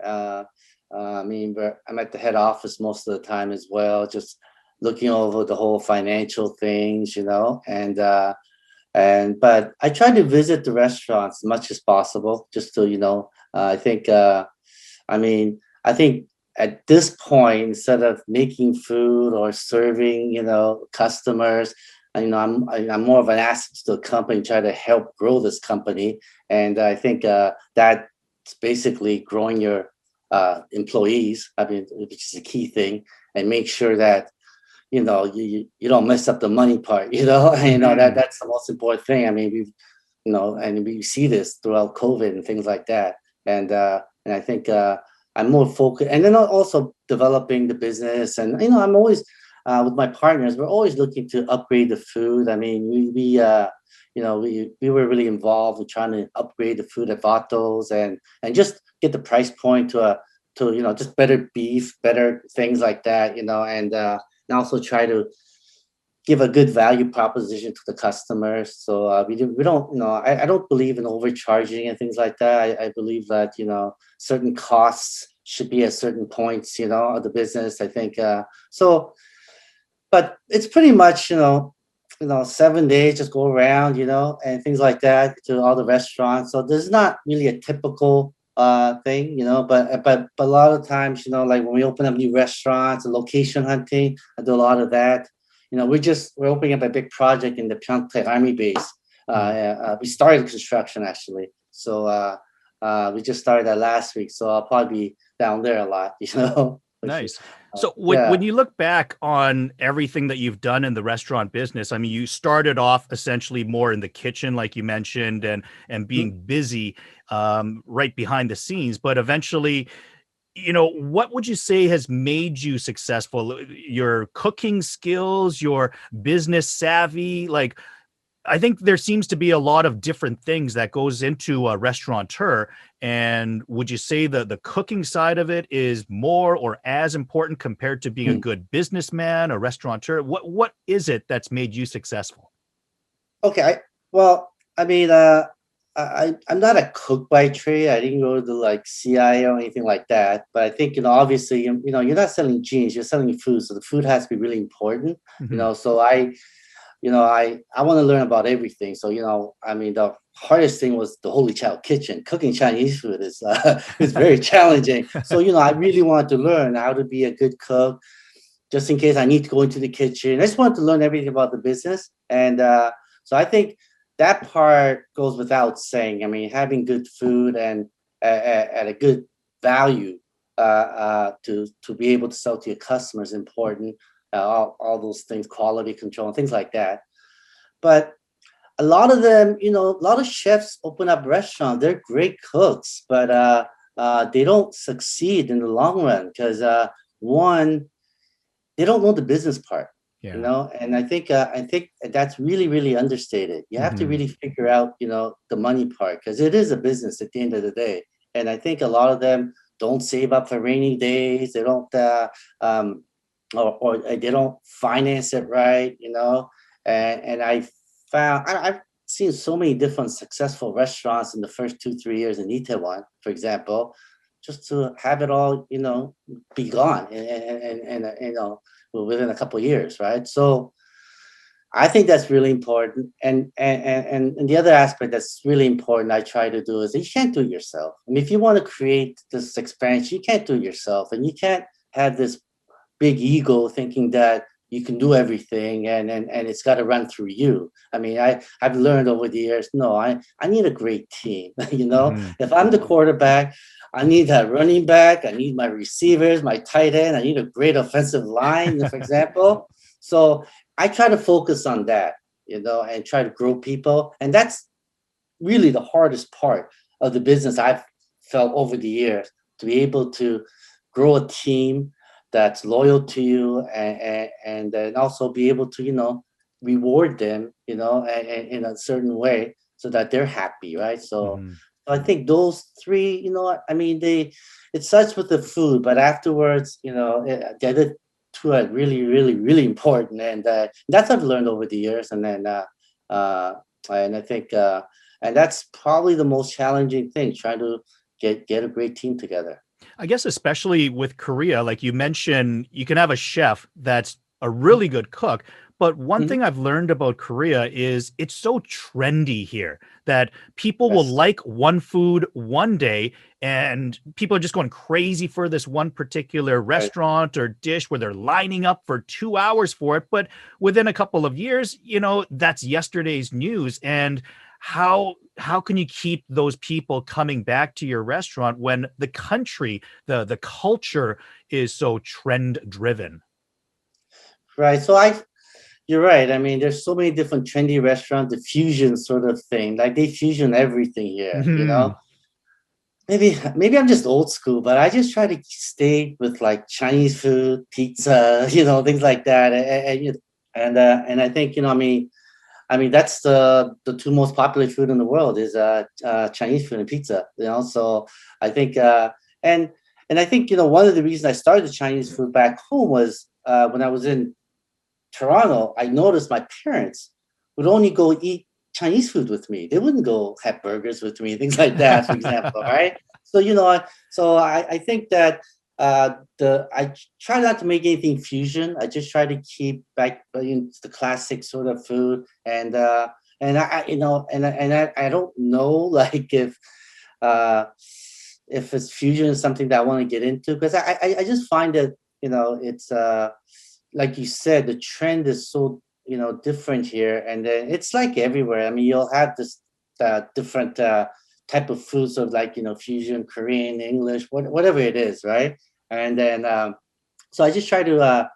I mean, but I'm at the head office most of the time as well, just looking over the whole financial things, and but I try to visit the restaurants as much as possible, just to I think I mean, I think at this point, instead of making food or serving, customers, I'm more of an asset to the company, try to help grow this company, and I think that's basically growing your employees. I mean, which is a key thing, and make sure that you don't mess up the money part. Hmm. That's the most important thing. I mean, and we see this throughout COVID and things like that. And I think I'm more focused, and then also developing the business. And I'm always with my partners. We're always looking to upgrade the food. I mean, we were really involved with trying to upgrade the food at Vatos and just get the price point to just better beef, better things like that. And also try to give a good value proposition to the customers. So we don't, I don't believe in overcharging and things like that. I believe that, certain costs should be at certain points, of the business. I think so, but it's pretty much, 7 days, just go around, and things like that to all the restaurants. So there's not really a typical thing, but a lot of times, like when we open up new restaurants and location hunting, I do a lot of that. We're opening up a big project in the Pyeongtaek Army Base. We started construction actually, so we just started that last week. So I'll probably be down there a lot, which is Nice. So when yeah. you look back on everything that you've done in the restaurant business, I mean, you started off essentially more in the kitchen, like you mentioned, and Mhm. being busy right behind the scenes, but eventually, what would you say has made you successful? Your cooking skills, your business savvy, like I think there seems to be a lot of different things that goes into a restaurateur. And would you say that the cooking side of it is more or as important compared to being a good businessman, a restaurateur? What is it that's made you successful? Okay. Well, I mean, I'm not a cook by trade. I didn't go to like CIO or anything like that. But I think obviously, you're not selling jeans. You're selling food, so the food has to be really important. Hmm. So I want to learn about everything. So I mean, the hardest thing was the Holy Child Kitchen. Cooking Chinese food is is very challenging. So I really wanted to learn how to be a good cook, just in case I need to go into the kitchen. I just wanted to learn everything about the business. And so I think that part goes without saying. I mean, having good food and at a good value to be able to sell to your customers is important. All those things, quality control and things like that. But a lot of them, a lot of chefs open up restaurants. They're great cooks, but they don't succeed in the long run because one, they don't know the business part, Yeah. and I think that's really really understated. You have to Hmm. really figure out the money part because it is a business at the end of the day. And I think a lot of them don't save up for rainy days. They don't um or they don't finance it right, and I've seen so many different successful restaurants in the first 2 3 years in Itaewon, for example, just to have it all be gone and within a couple of years, right? So I think that's really important. And the other aspect that's really important I try to do is you can't do it yourself. I mean, if you want to create this expansion, you can't do it yourself, and you can't have this big ego thinking that you can do everything and it's got to run through you. I mean, I've learned over the years, no, I need a great team. Hmm. If I'm the quarterback, I need that running back, I need my receivers, my tight end, I need a great offensive line, for example. So I try to focus on that, and try to grow people. And that's really the hardest part of the business I've felt over the years, to be able to grow a team that's loyal to you, and then also be able to, reward them, in a certain way so that they're happy, right? So Mhm. I think those three, I mean, it starts with the food, but afterwards, the other two are really, really, really important, and that's I've learned over the years, uh, and I think, and that's probably the most challenging thing, trying to get a great team together. I guess especially with Korea, like you mentioned, you can have a chef that's a really good cook. But one Mhm. thing I've learned about Korea is it's so trendy here that people will Yes. like one food one day and people are just going crazy for this one particular Right. restaurant or dish where they're lining up for 2 hours for it. But within a couple of years, that's yesterday's news. And how can you keep those people coming back to your restaurant when the country, the culture is so trend driven? Right. You're right. I mean, there's so many different trendy restaurants, the fusion sort of thing. Like they fusion everything here. Mhm. Maybe I'm just old school, but I just try to stay with like Chinese food, pizza, things like that. And I think, I mean that's the two most popular food in the world is Chinese food and pizza. So I think and and I think one of the reasons I started the Chinese food back home was when I was in Toronto. I noticed my parents would only go eat Chinese food with me. They wouldn't go have burgers with me, things like that, for example, right? So I think that I try not to make anything fusion. I just try to keep back the classic sort of food, and I don't know like uh, if it's fusion is something that I want to get into because I just find that it's like you said, the trend is so different here, and then it's like everywhere. I mean, you'll have this different type of foods of like fusion, Korean, English, whatever it is, right? And then so I just try to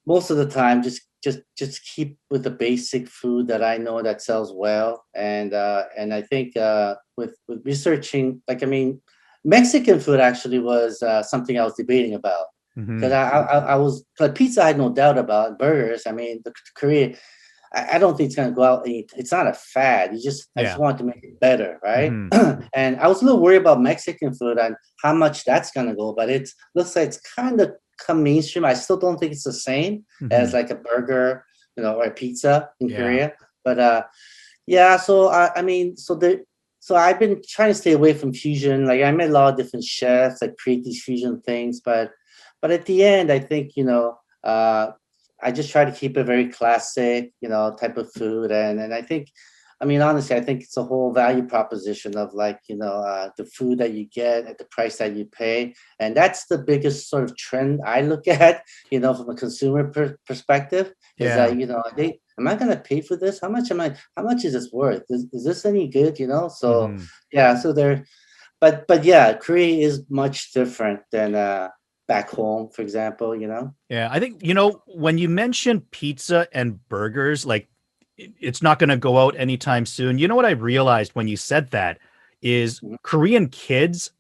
most of the time just keep with the basic food that I know that sells well, and I think with researching, like I mean, Mexican food actually was something I was debating about because Mhm. I was like pizza I had no doubt about burgers. I mean the Korea I don't think it's gonna go out and eat. It's not a fad. I just Yeah. want to make it better, right? Mhm. And I was a little worried about Mexican food and how much that's gonna go, but it looks like it's kind of come mainstream. I still don't think it's the same as Mhm. like a burger, or a pizza in Yeah. Korea. But yeah, so I mean, so I've been trying to stay away from fusion. Like I met a lot of different chefs that create these fusion things, but at the end, I think I just try to keep it very classic, type of food, and I think, I mean, honestly, I think it's a whole value proposition of like the food that you get at the price that you pay, and that's the biggest sort of trend I look at, from a consumer perspective, is Yeah. that am I gonna pay for this? How much is this worth? Is this any good? So Mhm. yeah, so there, but yeah, Korea is much different than back home, for example. Yeah, I think, when you mention pizza and burgers, like it's not going to go out anytime soon. You know what I realized when you said that is Mhm. Korean kids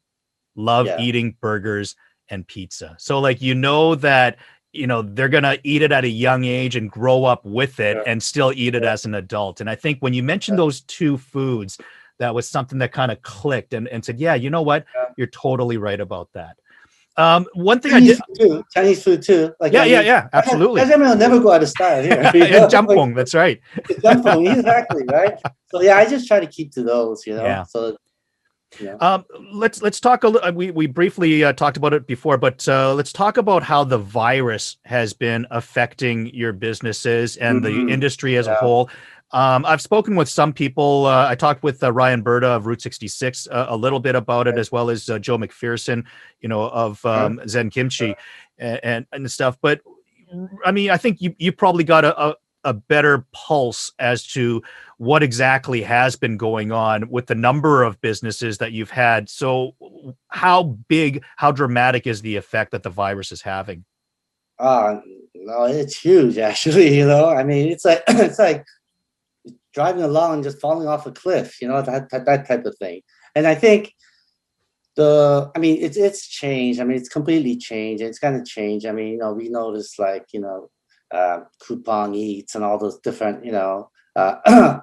love Yeah, eating burgers and pizza. So like that, they're going to eat it at a young age and grow up with it sure, and still eat it sure, as an adult. And I think when you mentioned yeah, those two foods, that was something that kind of clicked and said, yeah, you know what? yeah. You're totally right about that. One thing I did. Chinese food too. Like Yeah, I yeah, mean, yeah, absolutely. that will never go out of style here. And Like jampong, that's right. jumbo, exactly, right? So yeah, I just try to keep to those. Yeah. So you know, Um, let's talk a little. We briefly talked about it before, but let's talk about how the virus has been affecting your businesses and the Mhm. industry as a Yeah, whole. I've spoken with some people. I talked with Ryan Berta of Route 66 a little bit about it, right. as well as Joe McPherson, of Sure, Zen sure. Kimchi and stuff. But I mean, I think you probably got a better pulse as to what exactly has been going on with the number of businesses that you've had. So, how big, how dramatic is the effect that the virus is having? Uh, no, it's huge actually. I mean, it's like it's like driving along and just falling off a cliff. That type of thing. And I think I mean, it's changed. I mean, it's completely changed. It's gonna change. I mean, we noticed like, Coupon Eats and all those different, I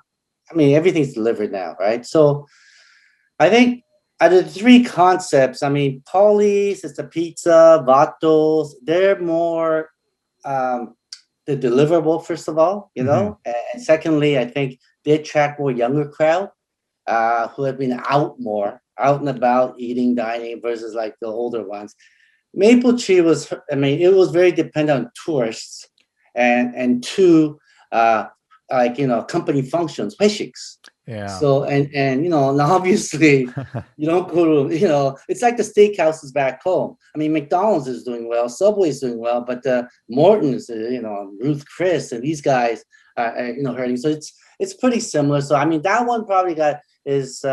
mean, everything's delivered now, right? So I think out of the three concepts, I mean, Polly's, it's the pizza, Vatos, they're more um, the deliverable, first of all, Hmm. and secondly, I think they attract more younger crowd who have been out more, out and about eating, dining versus like the older ones. Maple Tree was, I mean, it was very dependent on tourists and two, uh, like, company functions, 회식s. Yeah. So, and, now obviously you don't go to, it's like the steakhouses back home. I mean, McDonald's is doing well, Subway's doing well, but Morton's, Ruth Chris and these guys, hurting. So it's pretty similar. So, I mean, that one probably is,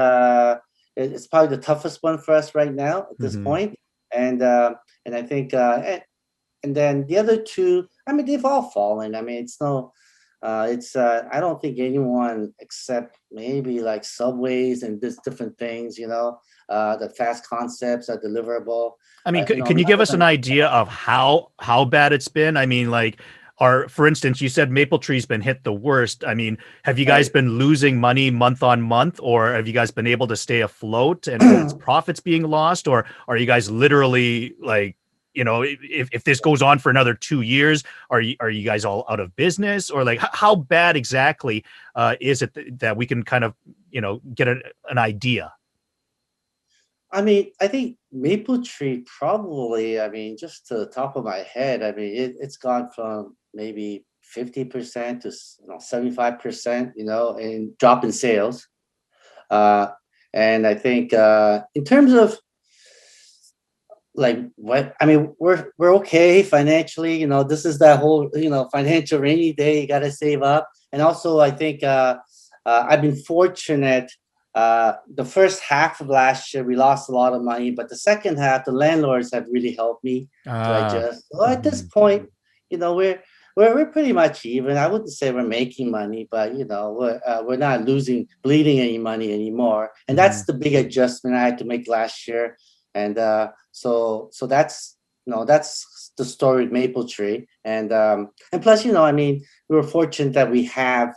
it's probably the toughest one for us right now at this Hmm. point. And I think and then the other two, I mean, they've all fallen. I mean, it's no, it's I don't think anyone except maybe like Subways and this different things, the fast concepts are deliverable. I mean, can you give Another us an one, idea of how bad it's been? I mean, like, for instance, you said Maple Tree's been hit the worst. I mean, have you guys right? been losing money month on month, or have you guys been able to stay afloat and its profits being lost, or are you guys literally like, if this goes on for another 2 years, are you guys all out of business, or like how bad exactly is it that we can kind of get an idea? I mean, I think Maple Tree probably, I mean, just to the top of my head, I mean, it's gone from maybe 50% to 75%, in drop in sales. Uh, and I think in terms of like what I mean, we're okay financially. This is that whole financial rainy day. You got to save up, and also I think I've been fortunate. The first half of last year we lost a lot of money, but the second half the landlords have really helped me to Ah. adjust. So at this Mhm. point, we're pretty much even. I wouldn't say we're making money, but we're not bleeding any money anymore, and that's Mhm. the big adjustment I had to make last year. And so that's the story with Maple Tree, and plus, I mean, we were fortunate that we have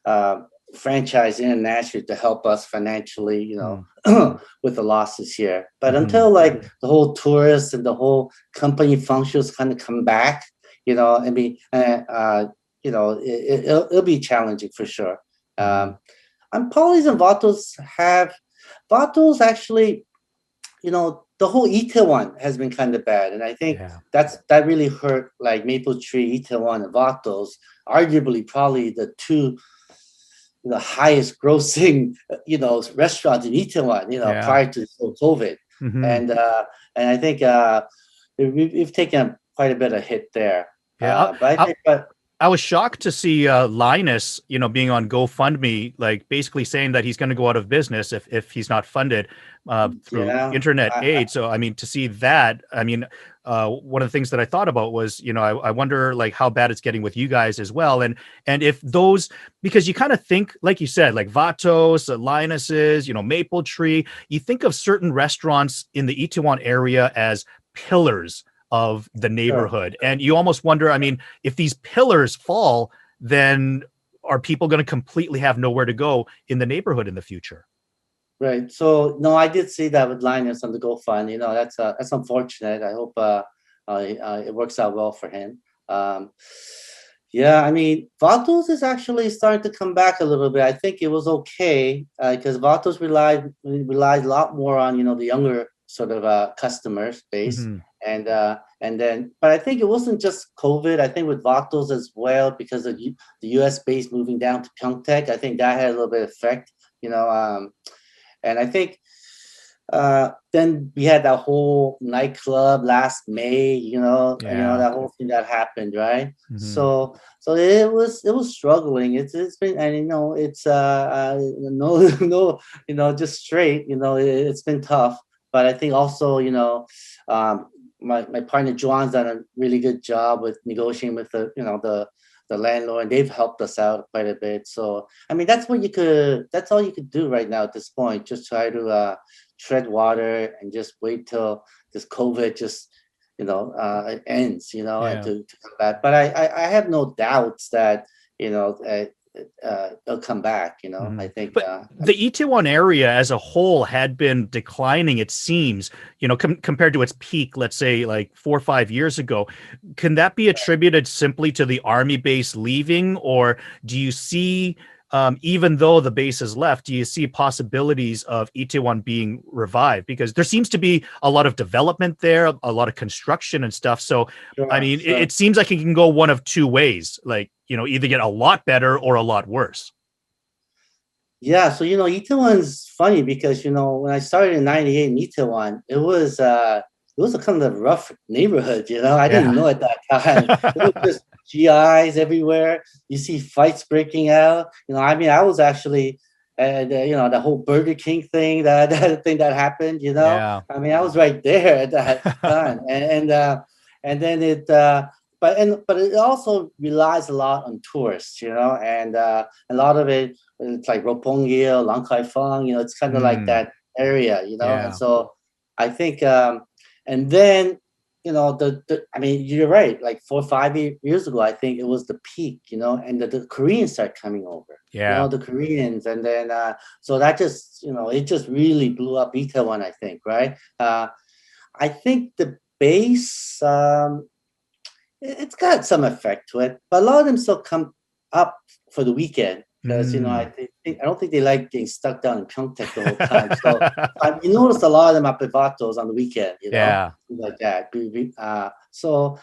uh, franchise in Nashville to help us financially, Mhm. with the losses here. But Mhm. until like the whole tourist and the whole company functions kind of come back, I mean, it'll be challenging for sure. Mhm. Um, and Polys and Vatos actually, the whole Itaewon has been kind of bad, and I think Yeah. that really hurt like Maple Tree, Itaewon, and Vatos, arguably probably the two the highest grossing restaurants in Itaewon, Yeah. prior to COVID, Mhm. and I think we've taken quite a bit of hit there. Yeah. But I I, think, but I was shocked to see Linus, being on GoFundMe, like basically saying that he's going to go out of business if he's not funded through yeah, internet aid. So, I mean, to see that, I mean, one of the things that I thought about was, I wonder like how bad it's getting with you guys as well, and if those, because you kind of think, like you said, like Vatos, Linus's, Maple Tree, you think of certain restaurants in the Itaewon area as pillars of the sure. neighborhood, and you almost wonder, I mean, if these pillars fall, then are people going to completely have nowhere to go in the neighborhood in the future? Right. So no, I did see that with Linus on the GoFund. That's unfortunate. I hope it works out well for him. Um, yeah, I mean, Vatos is actually starting to come back a little bit. I think it was okay because Vatos relied a lot more on the younger sort of customers base, Hmm. and then, but I think it wasn't just COVID. I think with Vatos as well because of the U.S. base moving down to Pyeongtaek. I think that had a little bit of effect. You know. And I think then we had that whole nightclub last May, Yeah. that whole thing that happened, right? Hmm. So it was struggling. It's been, and it's no no just straight, it's been tough. But I think also my partner Joan's done a really good job with negotiating with the landlord, and they've helped us out quite a bit. So I mean, that's all you could do right now at this point. Just try to tread water and just wait till this COVID just it ends, and Yeah. to come back. But I have no doubts that it'll come back. I Mhm. think. But the Itaewon area as a whole had been declining, it seems, compared to its peak, let's say like 4 or 5 years ago. Can that be attributed simply to the army base leaving, or do you see, even though the base is left, do you see possibilities of Itaewon being revived? Because there seems to be a lot of development there, a lot of construction and stuff. So, I Sure, mean, it, sure. it seems like it can go one of two ways, like, either get a lot better or a lot worse. Yeah, so Itaewon's funny because when I started in '98 in Itaewon, it was a kind of rough neighborhood. I didn't Yeah. know at that time. It was just GIs everywhere. You see fights breaking out. I mean, I was actually, the whole Burger King thing that thing that happened. Yeah. I mean, I was right there at that time, and then but it also relies a lot on tourists. And a lot of it's like Roppongi, Lang Kai Fong, it's kind of like Mm, that area, and yeah. so I think, and then, I mean, you're right, like 4 or 5 years ago, I think it was the peak, and the Koreans start coming over, Yeah. the Koreans, and then, so that just, it just really blew up Itaewon, I think, right? I think the base, it's got some effect to it, but a lot of them still come up for the weekend because Mm. I don't think they like getting stuck down in Pyeongtaek the whole time. So you notice a lot of them up at Vatos on the weekend, Yeah. things like that. So,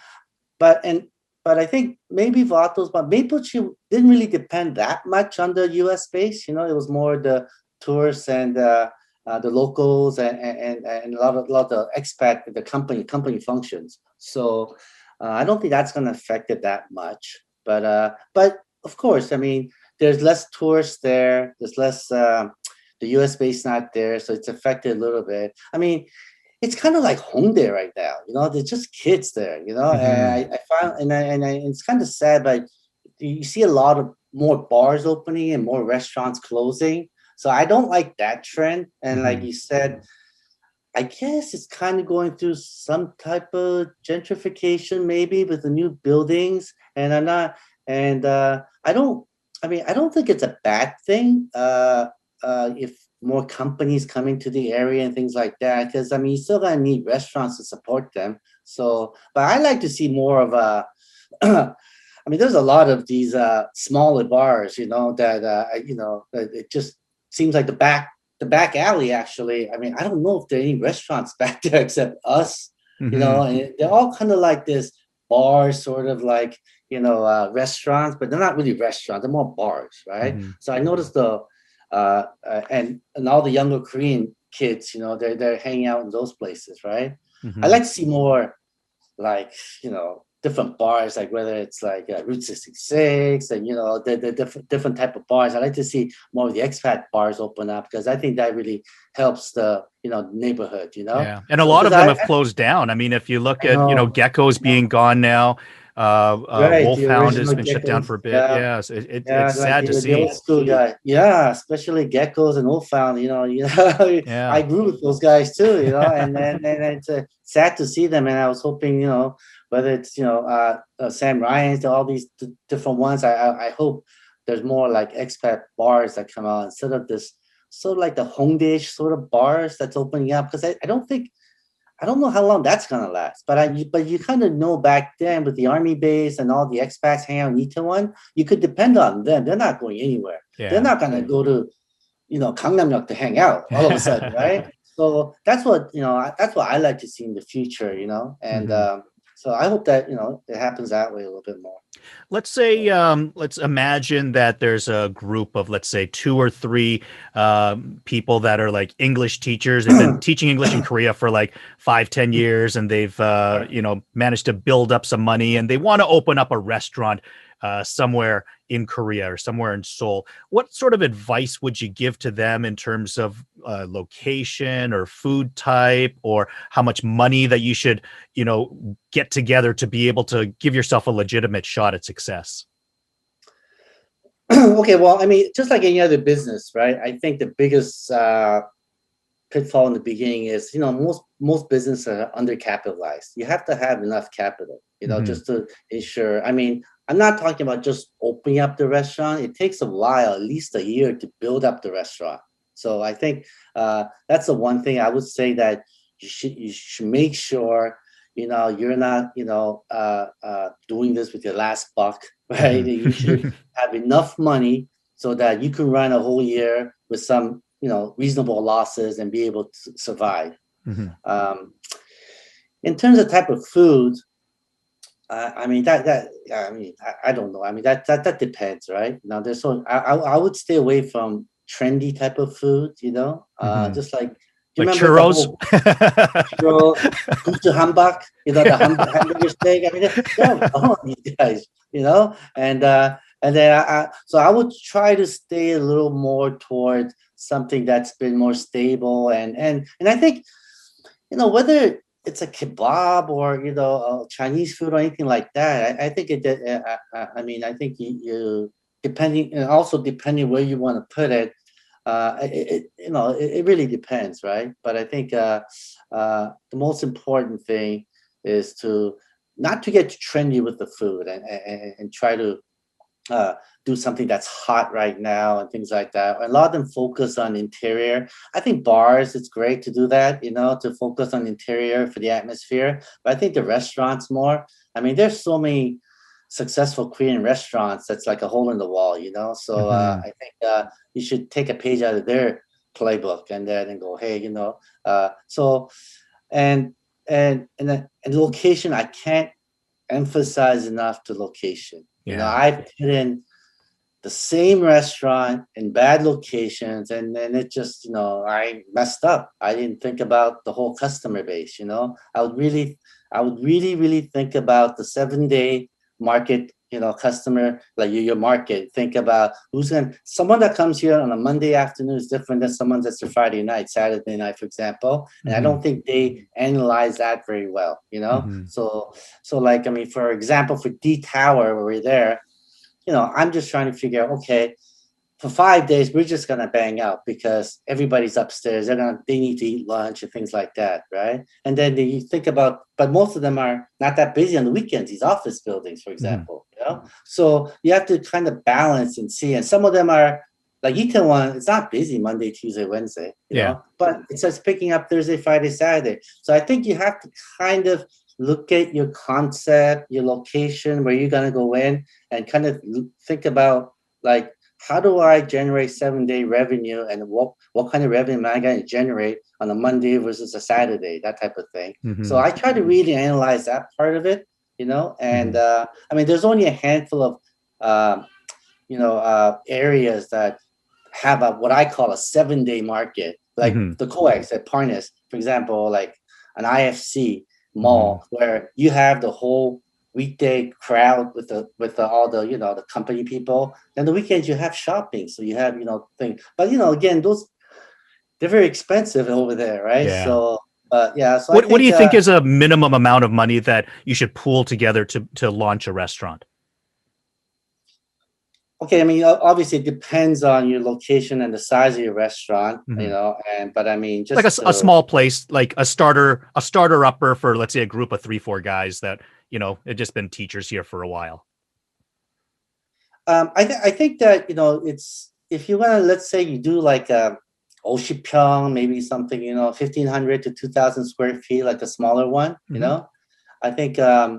but and but I think maybe Vatos, but Maplechee didn't really depend that much on the U.S. base. It was more the tourists and the locals and a lot of expat the company functions. So I don't think that's going to affect it that much. But of course, I mean, there's less tourists there. There's less. The U.S. base not there, so it's affected a little bit. I mean, it's kind of like home there right now. There's just kids there. Hmm. And I found it's kind of sad, but you see a lot of more bars opening and more restaurants closing. So I don't like that trend. And like Hmm. you said, I guess it's kind of going through some type of gentrification, maybe with the new buildings. And I'm not, and I don't think it's a bad thing if more companies coming to the area and things like that. Because I mean, you still gonna need restaurants to support them. So, but I like to see more of a. I mean, there's a lot of these smaller bars, that that it just seems like the back alley. Actually, I mean, I don't know if there are any restaurants back there except us, Hmm. and they're all kind of like this bars, sort of like restaurants, but they're not really restaurants; they're more bars, right? Hmm. So I noticed and all the younger Korean kids, they're hanging out in those places, right? I Hmm. like to see more like different bars, like whether it's like Route 66 and the different type of bars. I like to see more of the expat bars open up because I think that really helps the neighborhood. Yeah. And a So lot because of them I, have closed down. I mean, if you look I at, know, Gecko's I know. being gone now, Right, the Wolfhound has original been shut down geckos, for a bit. yeah. Yeah. So it's Yeah, like sad to the see. old school guy. Yeah, especially geckos and wolfhound. I Yeah. grew with those guys too. And it's sad to see them. And I was hoping, whether it's Sam Ryan's, all these different ones. I hope there's more like expat bars that come out instead of this sort of like the Hongdae sort of bars that's opening up. Because I don't know how long that's gonna last, but you kind of know back then with the army base and all the expats hanging out in Itaewon, you could depend on them. They're not going anywhere. They're Yeah. not gonna go to Gangnam to hang out all of a sudden, right? So that's what I like to see in the future, and Hmm. so I hope that it happens that way a little bit more. Let's say, let's imagine that there's a group of, let's say, two or three people that are like English teachers. They've been teaching English in Korea for like 5, 10 years, and they've, managed to build up some money, and they want to open up a restaurant somewhere in Korea or somewhere in Seoul. What sort of advice would you give to them in terms of location or food type, or how much money that you should, get together to be able to give yourself a legitimate shot at success? Okay, well, I mean, just like any other business, right? I think the biggest pitfall in the beginning is, most businesses are undercapitalized. You have to have enough capital, just to ensure. I mean, I'm not talking about just opening up the restaurant. It takes a while, at least a year, to build up the restaurant. So I think that's the one thing I would say, that you should make sure you're not doing this with your last buck, right? You should have enough money so that you can run a whole year with some reasonable losses and be able to survive. Um, in terms of type of food, I mean I don't know. I mean that depends, right? Now I would stay away from trendy type of food. Just like, do you Like remember the churros. whole churro, gute Hambach, the hamburger steak? I mean, no, come on, you guys, and then so I would try to stay a little more towards something that's been more stable, and I think, whether it's a kebab or Chinese food or anything like that. I think I mean, I think you depending, and also depending where you want to put it. It really depends, right? But I think the most important thing is to not to get trendy with the food, and try to uh, do something that's hot right now and things like that. A lot of them focus on interior. I think bars, it's great to do that, to focus on interior for the atmosphere. But I think the restaurants more. I mean, there's so many successful Korean restaurants that's like a hole in the wall, So I think you should take a page out of their playbook and then go, hey, so and location, I can't emphasize enough the location. I've put in the same restaurant in bad locations, and then it just, I messed up. I didn't think about the whole customer base. I would really, really think about the 7-day market, customer, like your market. Think about someone that comes here on a Monday afternoon is different than someone that's a Friday night, Saturday night, for example. And I don't think they analyze that very well, So like, I mean, for example, for D Tower, where we're there, I'm just trying to figure out, okay, for 5 days, we're just gonna bang out because everybody's upstairs. They need to eat lunch and things like that, right? And then you think about, but most of them are not that busy on the weekends. These office buildings, for example, So you have to kind of balance and see. And some of them are like Itaewon. It's not busy Monday, Tuesday, Wednesday, but it starts picking up Thursday, Friday, Saturday. So I think you have to kind of look at your concept, your location, where you're gonna go in, and kind of think about, like, how do I generate 7-day revenue, and what kind of revenue am I going to generate on a Monday versus a Saturday, that type of thing. So I try to really analyze that part of it, and I mean, there's only a handful of areas that have what I call a 7-day market, like the COEX at Parnas, for example, like an IFC mall, where you have the whole weekday crowd with all the the company people. Then the weekends you have shopping, so you have thing. But again, they're very expensive over there, right? Yeah. So yeah. So what do you think is a minimum amount of money that you should pool together to launch a restaurant? Okay, I mean, obviously it depends on your location and the size of your restaurant, but I mean, just like a small place, like a starter upper for, let's say, a group of 3-4 guys that had just been teachers here for a while. I think that it's, if you want to, let's say you do like a Oshipyeong, maybe something 1,500 to 2,000 square feet, like a smaller one. I think I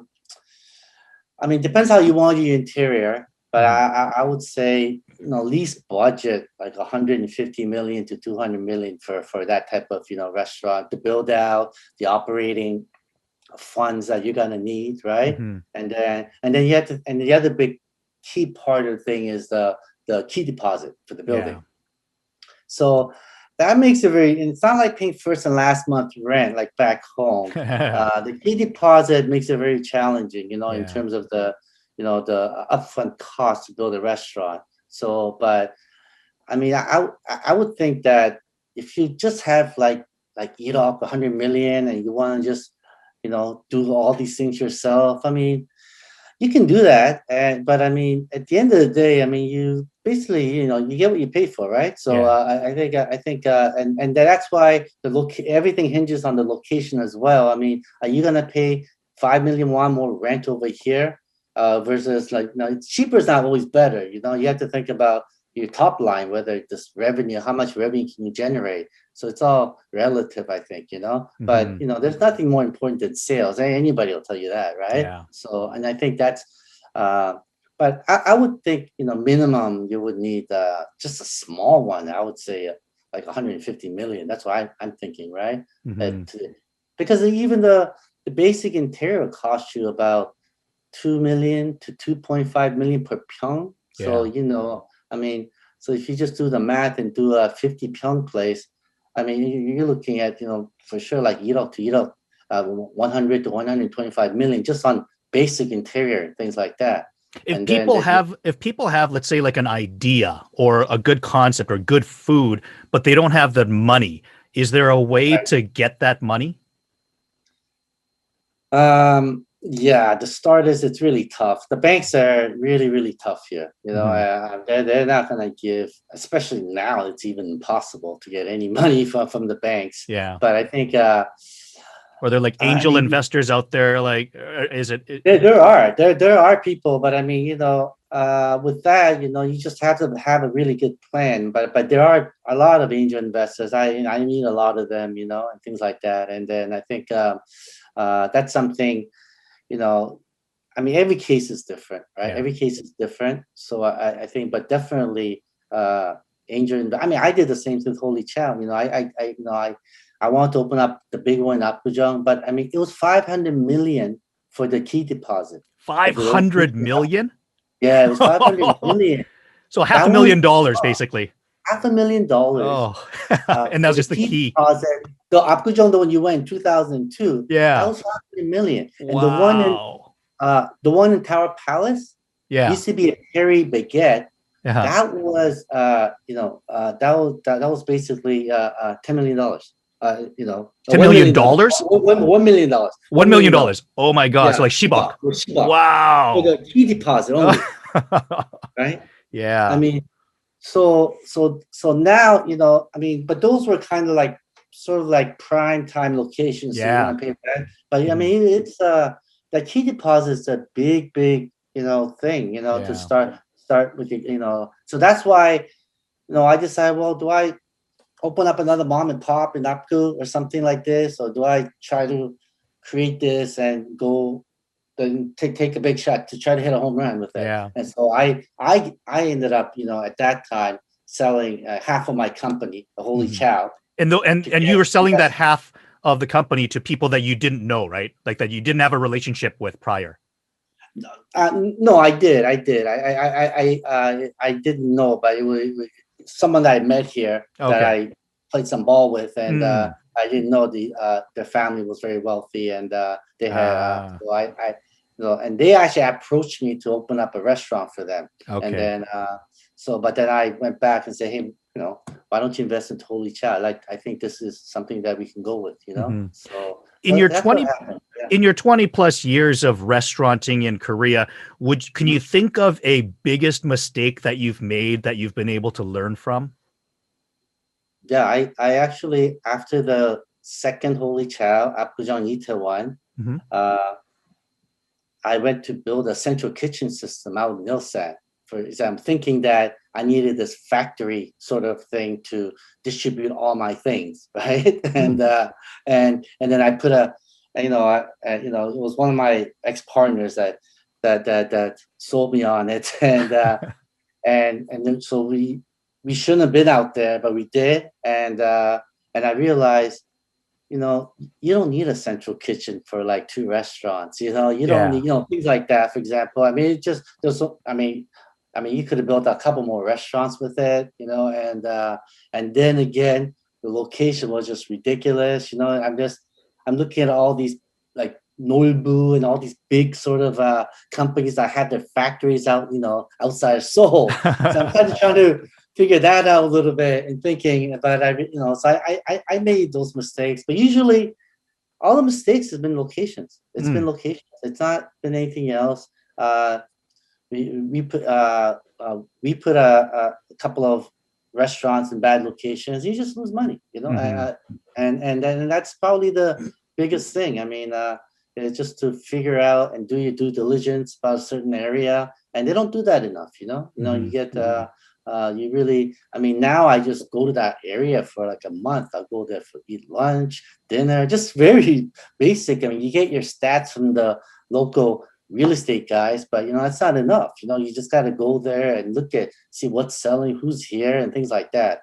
mean, depends how you want your interior. But I would say, least budget like 150 million to 200 million for that type of restaurant, to build out the operating funds that you're gonna need, right? And then you have to, and the other big key part of the thing is the key deposit for the building. So that makes it very. It's not like paying first and last month rent like back home. The key deposit makes it very challenging, in terms of the the upfront cost to build a restaurant. So, but I mean, I would think that if you just have like eat off 100 million and you want to just do all these things yourself, I mean, you can do that, but I mean, at the end of the day, I mean, you basically, you get what you pay for, right? So Yeah. and that's why everything hinges on the location as well. I mean, are you gonna pay 5 million won more rent over here, versus like, it's cheaper is not always better. You have to think about your top line, whether this revenue, how much revenue can you generate. So it's all relative, I think, but Mhm. there's nothing more important than sales. Anybody will tell you that, right? Yeah. So, and I think that's, but I would think, minimum you would need just a small one. I would say like 150 million. That's what I'm thinking, right? Mhm. Because even the basic interior costs you about 2 million to 2.5 million per pyong. So, Yeah. I mean, so if you just do the math and do a 50 pyong place, I mean, you're looking at, for sure, like 100 to 125 million just on basic interior, things like that. If And then people have, let's say, like an idea or a good concept or good food, but they don't have the money, is there a way to get that money? Yeah, the starters, it's really tough. The banks are really, really tough here. Mhm. They're not gonna give, especially now. It's even impossible to get any money from the banks. Yeah. But I think, Or they're like I angel mean, investors out there. Like, is there are people, but I mean, with that, you just have to have a really good plan. But there are a lot of angel investors. I meet a lot of them, and things like that. And then I think, that's something, you know, I mean, every case is different, right? Yeah. Every case is different. So I think, but definitely, I mean, I did the same thing with Holy Chow. I want to open up the big one in Apgujeong, but I mean, it was 500 million for the key deposit of Five the hundred location. million? Yeah, it was 500 million. So half That a was million dollars, basically. $500,000 Oh, and that for was the just the key key. deposit. The Apgujeong, the one you went in 2002, that Yeah. was 500 million, and Wow. the one in Tower Palace Yeah. used to be a Perry Baguette. Yeah. That was, that was basically $10 million. $10 $1 million? million, $1 million, $1 $1 million. million. Oh my God. Yeah, So like Shibok. Shibok for Wow. the key deposit only, right? I Yeah. mean, so now, I mean, but those were kind of like sort of like prime time locations, so you Yeah. want to pay that. But I Mhm. mean, it's the key deposit is a big, thing, to Yeah. start with, so that's why, I decided, well, do I open up another mom and pop in Apgu or something like this, or do I try to create this and go then take a big shot to try to hit a home run with it? Yeah. And so I ended up, at that time selling half of my company, the Holy Mhm. Chow, And to you get were selling that investment. half of the company to people that you didn't know, right? Like that you didn't have a relationship with prior. No, I didn't know, but it was someone that I met here that Okay. I played some ball with, and Mm. I didn't know their family was very wealthy, and they had Ah, so and they actually approached me to open up a restaurant for them, and okay. then but then I went back and said, hey, why don't you invest in Holy Chat? Like, I think this is something that we can go with, Mhm. So In your that's what 20 happened. Yeah. in your 20 plus years of restauranting in Korea, can you think of a biggest mistake that you've made that you've been able to learn from? Yeah, I actually, after the second Holy Child, Apgujeong Itaewon, Mhm. uh, I went to build a central kitchen system out in Ilsan. I'm thinking that I needed this factory sort of thing to distribute all my things, right? Hmm. And then I put it was one of my ex partners that sold me on it, and then so we shouldn't have been out there, but we did, and I realized, you don't need a central kitchen for like two restaurants. You don't Yeah. need, things like that. For example, I mean, it just there's so I mean, you could have built a couple more restaurants with it, and then again, the location was just ridiculous. I'm looking at all these like Nolbu and all these big sort of companies that have their factories out, outside of Seoul. So I'm kind of trying to figure that out a little bit and thinking about so I made those mistakes, but usually all the mistakes has been locations. It's been Mm. locations. It's not been anything else. uh, we put a couple of restaurants in bad locations. You just lose money, you know. And that's probably the biggest thing. I mean, it's just to figure out and do your due diligence about a certain area, and they don't do that enough. You get you really. I mean, now I just go to that area for like a month. I'll go there for eat lunch, dinner, just very basic. I mean, you get your stats from the local real estate guys, but that's not enough. You just got to go there and see what's selling, who's here, and things like that.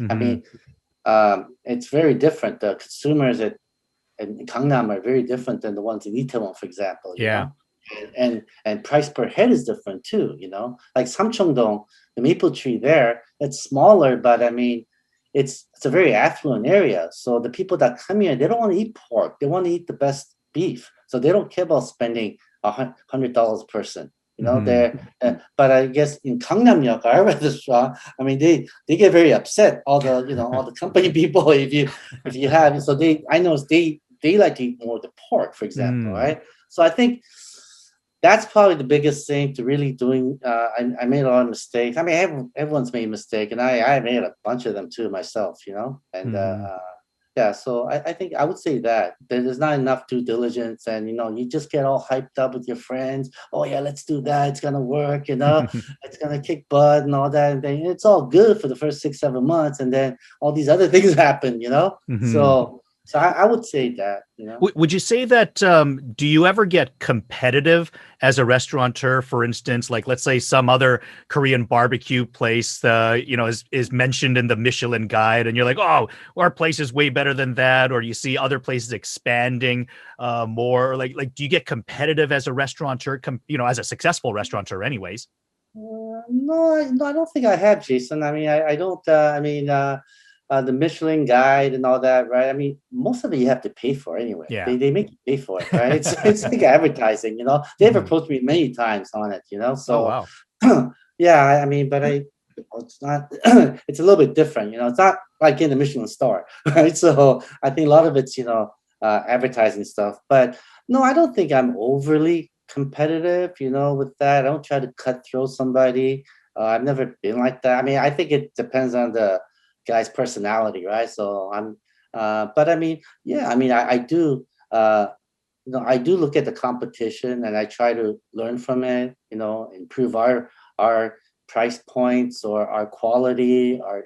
I mean, it's very different. The consumers in Gangnam are very different than the ones in Itaewon, for example. Yeah. And price per head is different too. Like Samcheongdong, the maple tree there, it's smaller, but I mean, it's a very affluent area. So the people that come here, they don't want to eat pork. They want to eat the best beef. So they don't care about spending $100 a person. But I guess in Gangnam-yeok, our restaurant, I mean, they get very upset. All the company people, if you have, so I know they like to eat more of the pork, for example, right? So I think that's probably the biggest thing to really doing. I made a lot of mistakes. I mean, everyone's made a mistake, and I made a bunch of them too myself, and yeah, so I think I would say that there's not enough due diligence, and you just get all hyped up with your friends. Oh yeah, let's do that. It's gonna work. It's gonna kick butt and all that. And then it's all good for the first 6-7 months, and then all these other things happen. So I would say that. Would you say that? Do you ever get competitive as a restaurateur? For instance, like let's say some other Korean barbecue place, is mentioned in the Michelin Guide, and you're like, oh, our place is way better than that. Or you see other places expanding more. Like, do you get competitive as a restaurateur? As a successful restaurateur, anyways. No, I don't think I have, Jason. I mean, I don't. The Michelin Guide and all that, right? I mean, most of it you have to pay for anyway. Yeah. They make you pay for it, right? It's like advertising, They've approached me many times on it, So, oh, wow. Yeah, I mean, but it's not. It's a little bit different, It's not like in the Michelin star, right? So I think a lot of it's advertising stuff. But no, I don't think I'm overly competitive, with that. I don't try to cut through somebody. I've never been like that. I mean, I think it depends on the guy's personality, right? So but I mean, yeah, I mean, I do, I do look at the competition and I try to learn from it, improve our price points or our quality or,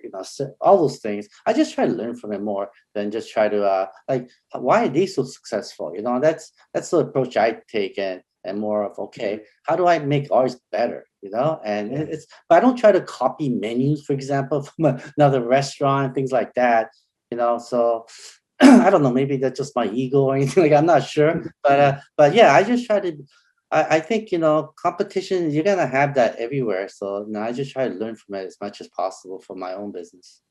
all those things. I just try to learn from it more than just try to, like, why are they so successful? That's the approach I take and more of, okay, how do I make ours better? And but I don't try to copy menus, for example, from another restaurant, things like that, so I don't know, maybe that's just my ego or anything, like, I'm not sure, but yeah, I just try to, I think, competition, you're going to have that everywhere. So I just try to learn from it as much as possible for my own business.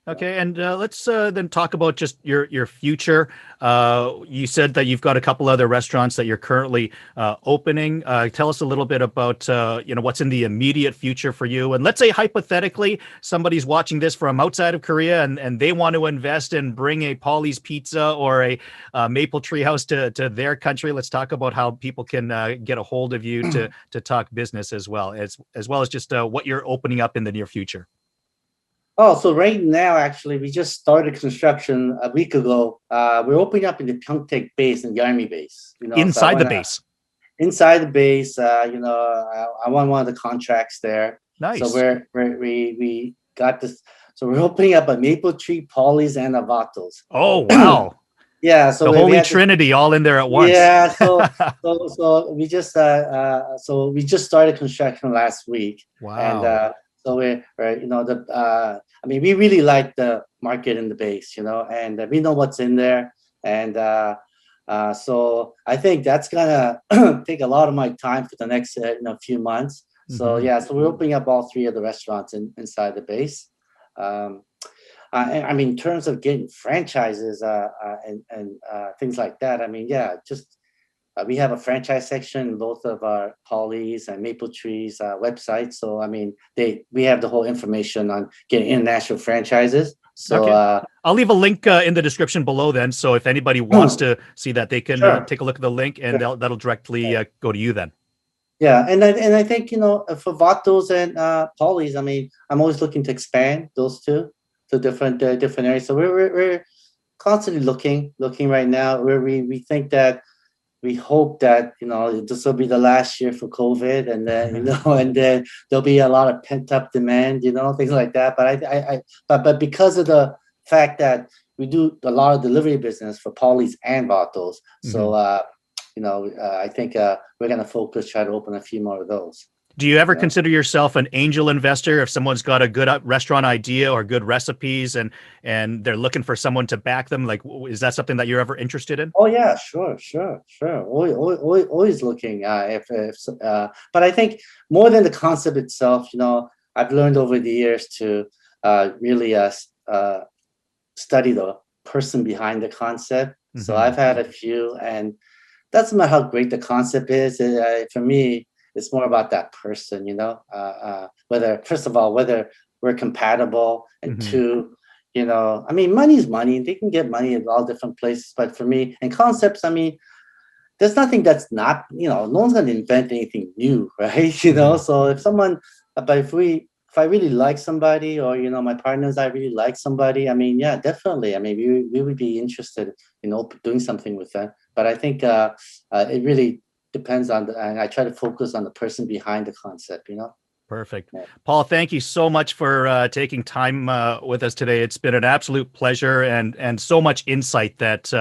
Okay, and let's then talk about just your future. You said that you've got a couple other restaurants that you're currently opening. Tell us a little bit about what's in the immediate future for you. And let's say hypothetically somebody's watching this from outside of Korea and they want to invest and bring a Polly's Pizza or a Maple Tree House to their country. Let's talk about how people can get a hold of you to talk business as well as just what you're opening up in the near future. Oh, so right now, actually, we just started construction a week ago. We're opening up in the Pyeongtaek base and Yarmi base. Inside the base. Inside the base, I won one of the contracts there. Nice. So we got this. So we're opening up a Maple Tree, Polly's, and a Vatos. Oh wow! Yeah, so the Holy Trinity all in there at once. Yeah, so we just started construction last week. Wow. And so we're I mean, we really like the market in the base, and we know what's in there. And so I think that's gonna take a lot of my time for the next few months. So yeah, so we're opening up all three of the restaurants inside the base. I mean, in terms of getting franchises and things like that, I mean, yeah, just we have a franchise section in both of our Polly's and Maple Tree's websites. So I mean, we have the whole information on getting international franchises. So okay. I'll leave a link in the description below then. So if anybody wants to see that, they can take a look at the link and that'll directly go to you then. Yeah, and I think for Vatos and Polys, I mean, I'm always looking to expand those two to different areas. So we're constantly looking right now. Where we think that we hope that this will be the last year for COVID, and then and then there'll be a lot of pent up demand, things like that. But but because of the fact that we do a lot of delivery business for Polys and Vatos, so I think we're gonna focus, try to open a few more of those. Do you ever consider yourself an angel investor if someone's got a good restaurant idea or good recipes and they're looking for someone to back them? Like, is that something that you're ever interested in? Oh yeah, sure. Always looking. But I think more than the concept itself, I've learned over the years to really study the person behind the concept. So I've had a few, and doesn't matter how great the concept is. For me, it's more about that person, whether, first of all, whether we're compatible, and two, I mean, money's money. They can get money in all different places. But for me, and concepts, I mean, there's nothing that's not, no one's going to invent anything new, right? So if I really like somebody, or, my partners, I really like somebody, I mean, yeah, definitely. I mean, we would be interested, doing something with them. But I think it really depends on and I try to focus on the person behind the concept, Perfect. Yeah. Paul, thank you so much for taking time with us today. It's been an absolute pleasure and so much insight that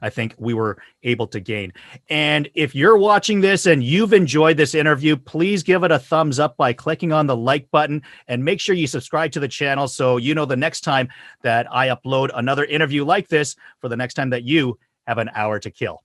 I think we were able to gain. And if you're watching this and you've enjoyed this interview, please give it a thumbs up by clicking on the like button, and make sure you subscribe to the channel so the next time that I upload another interview like this, for the next time that you have an hour to kill.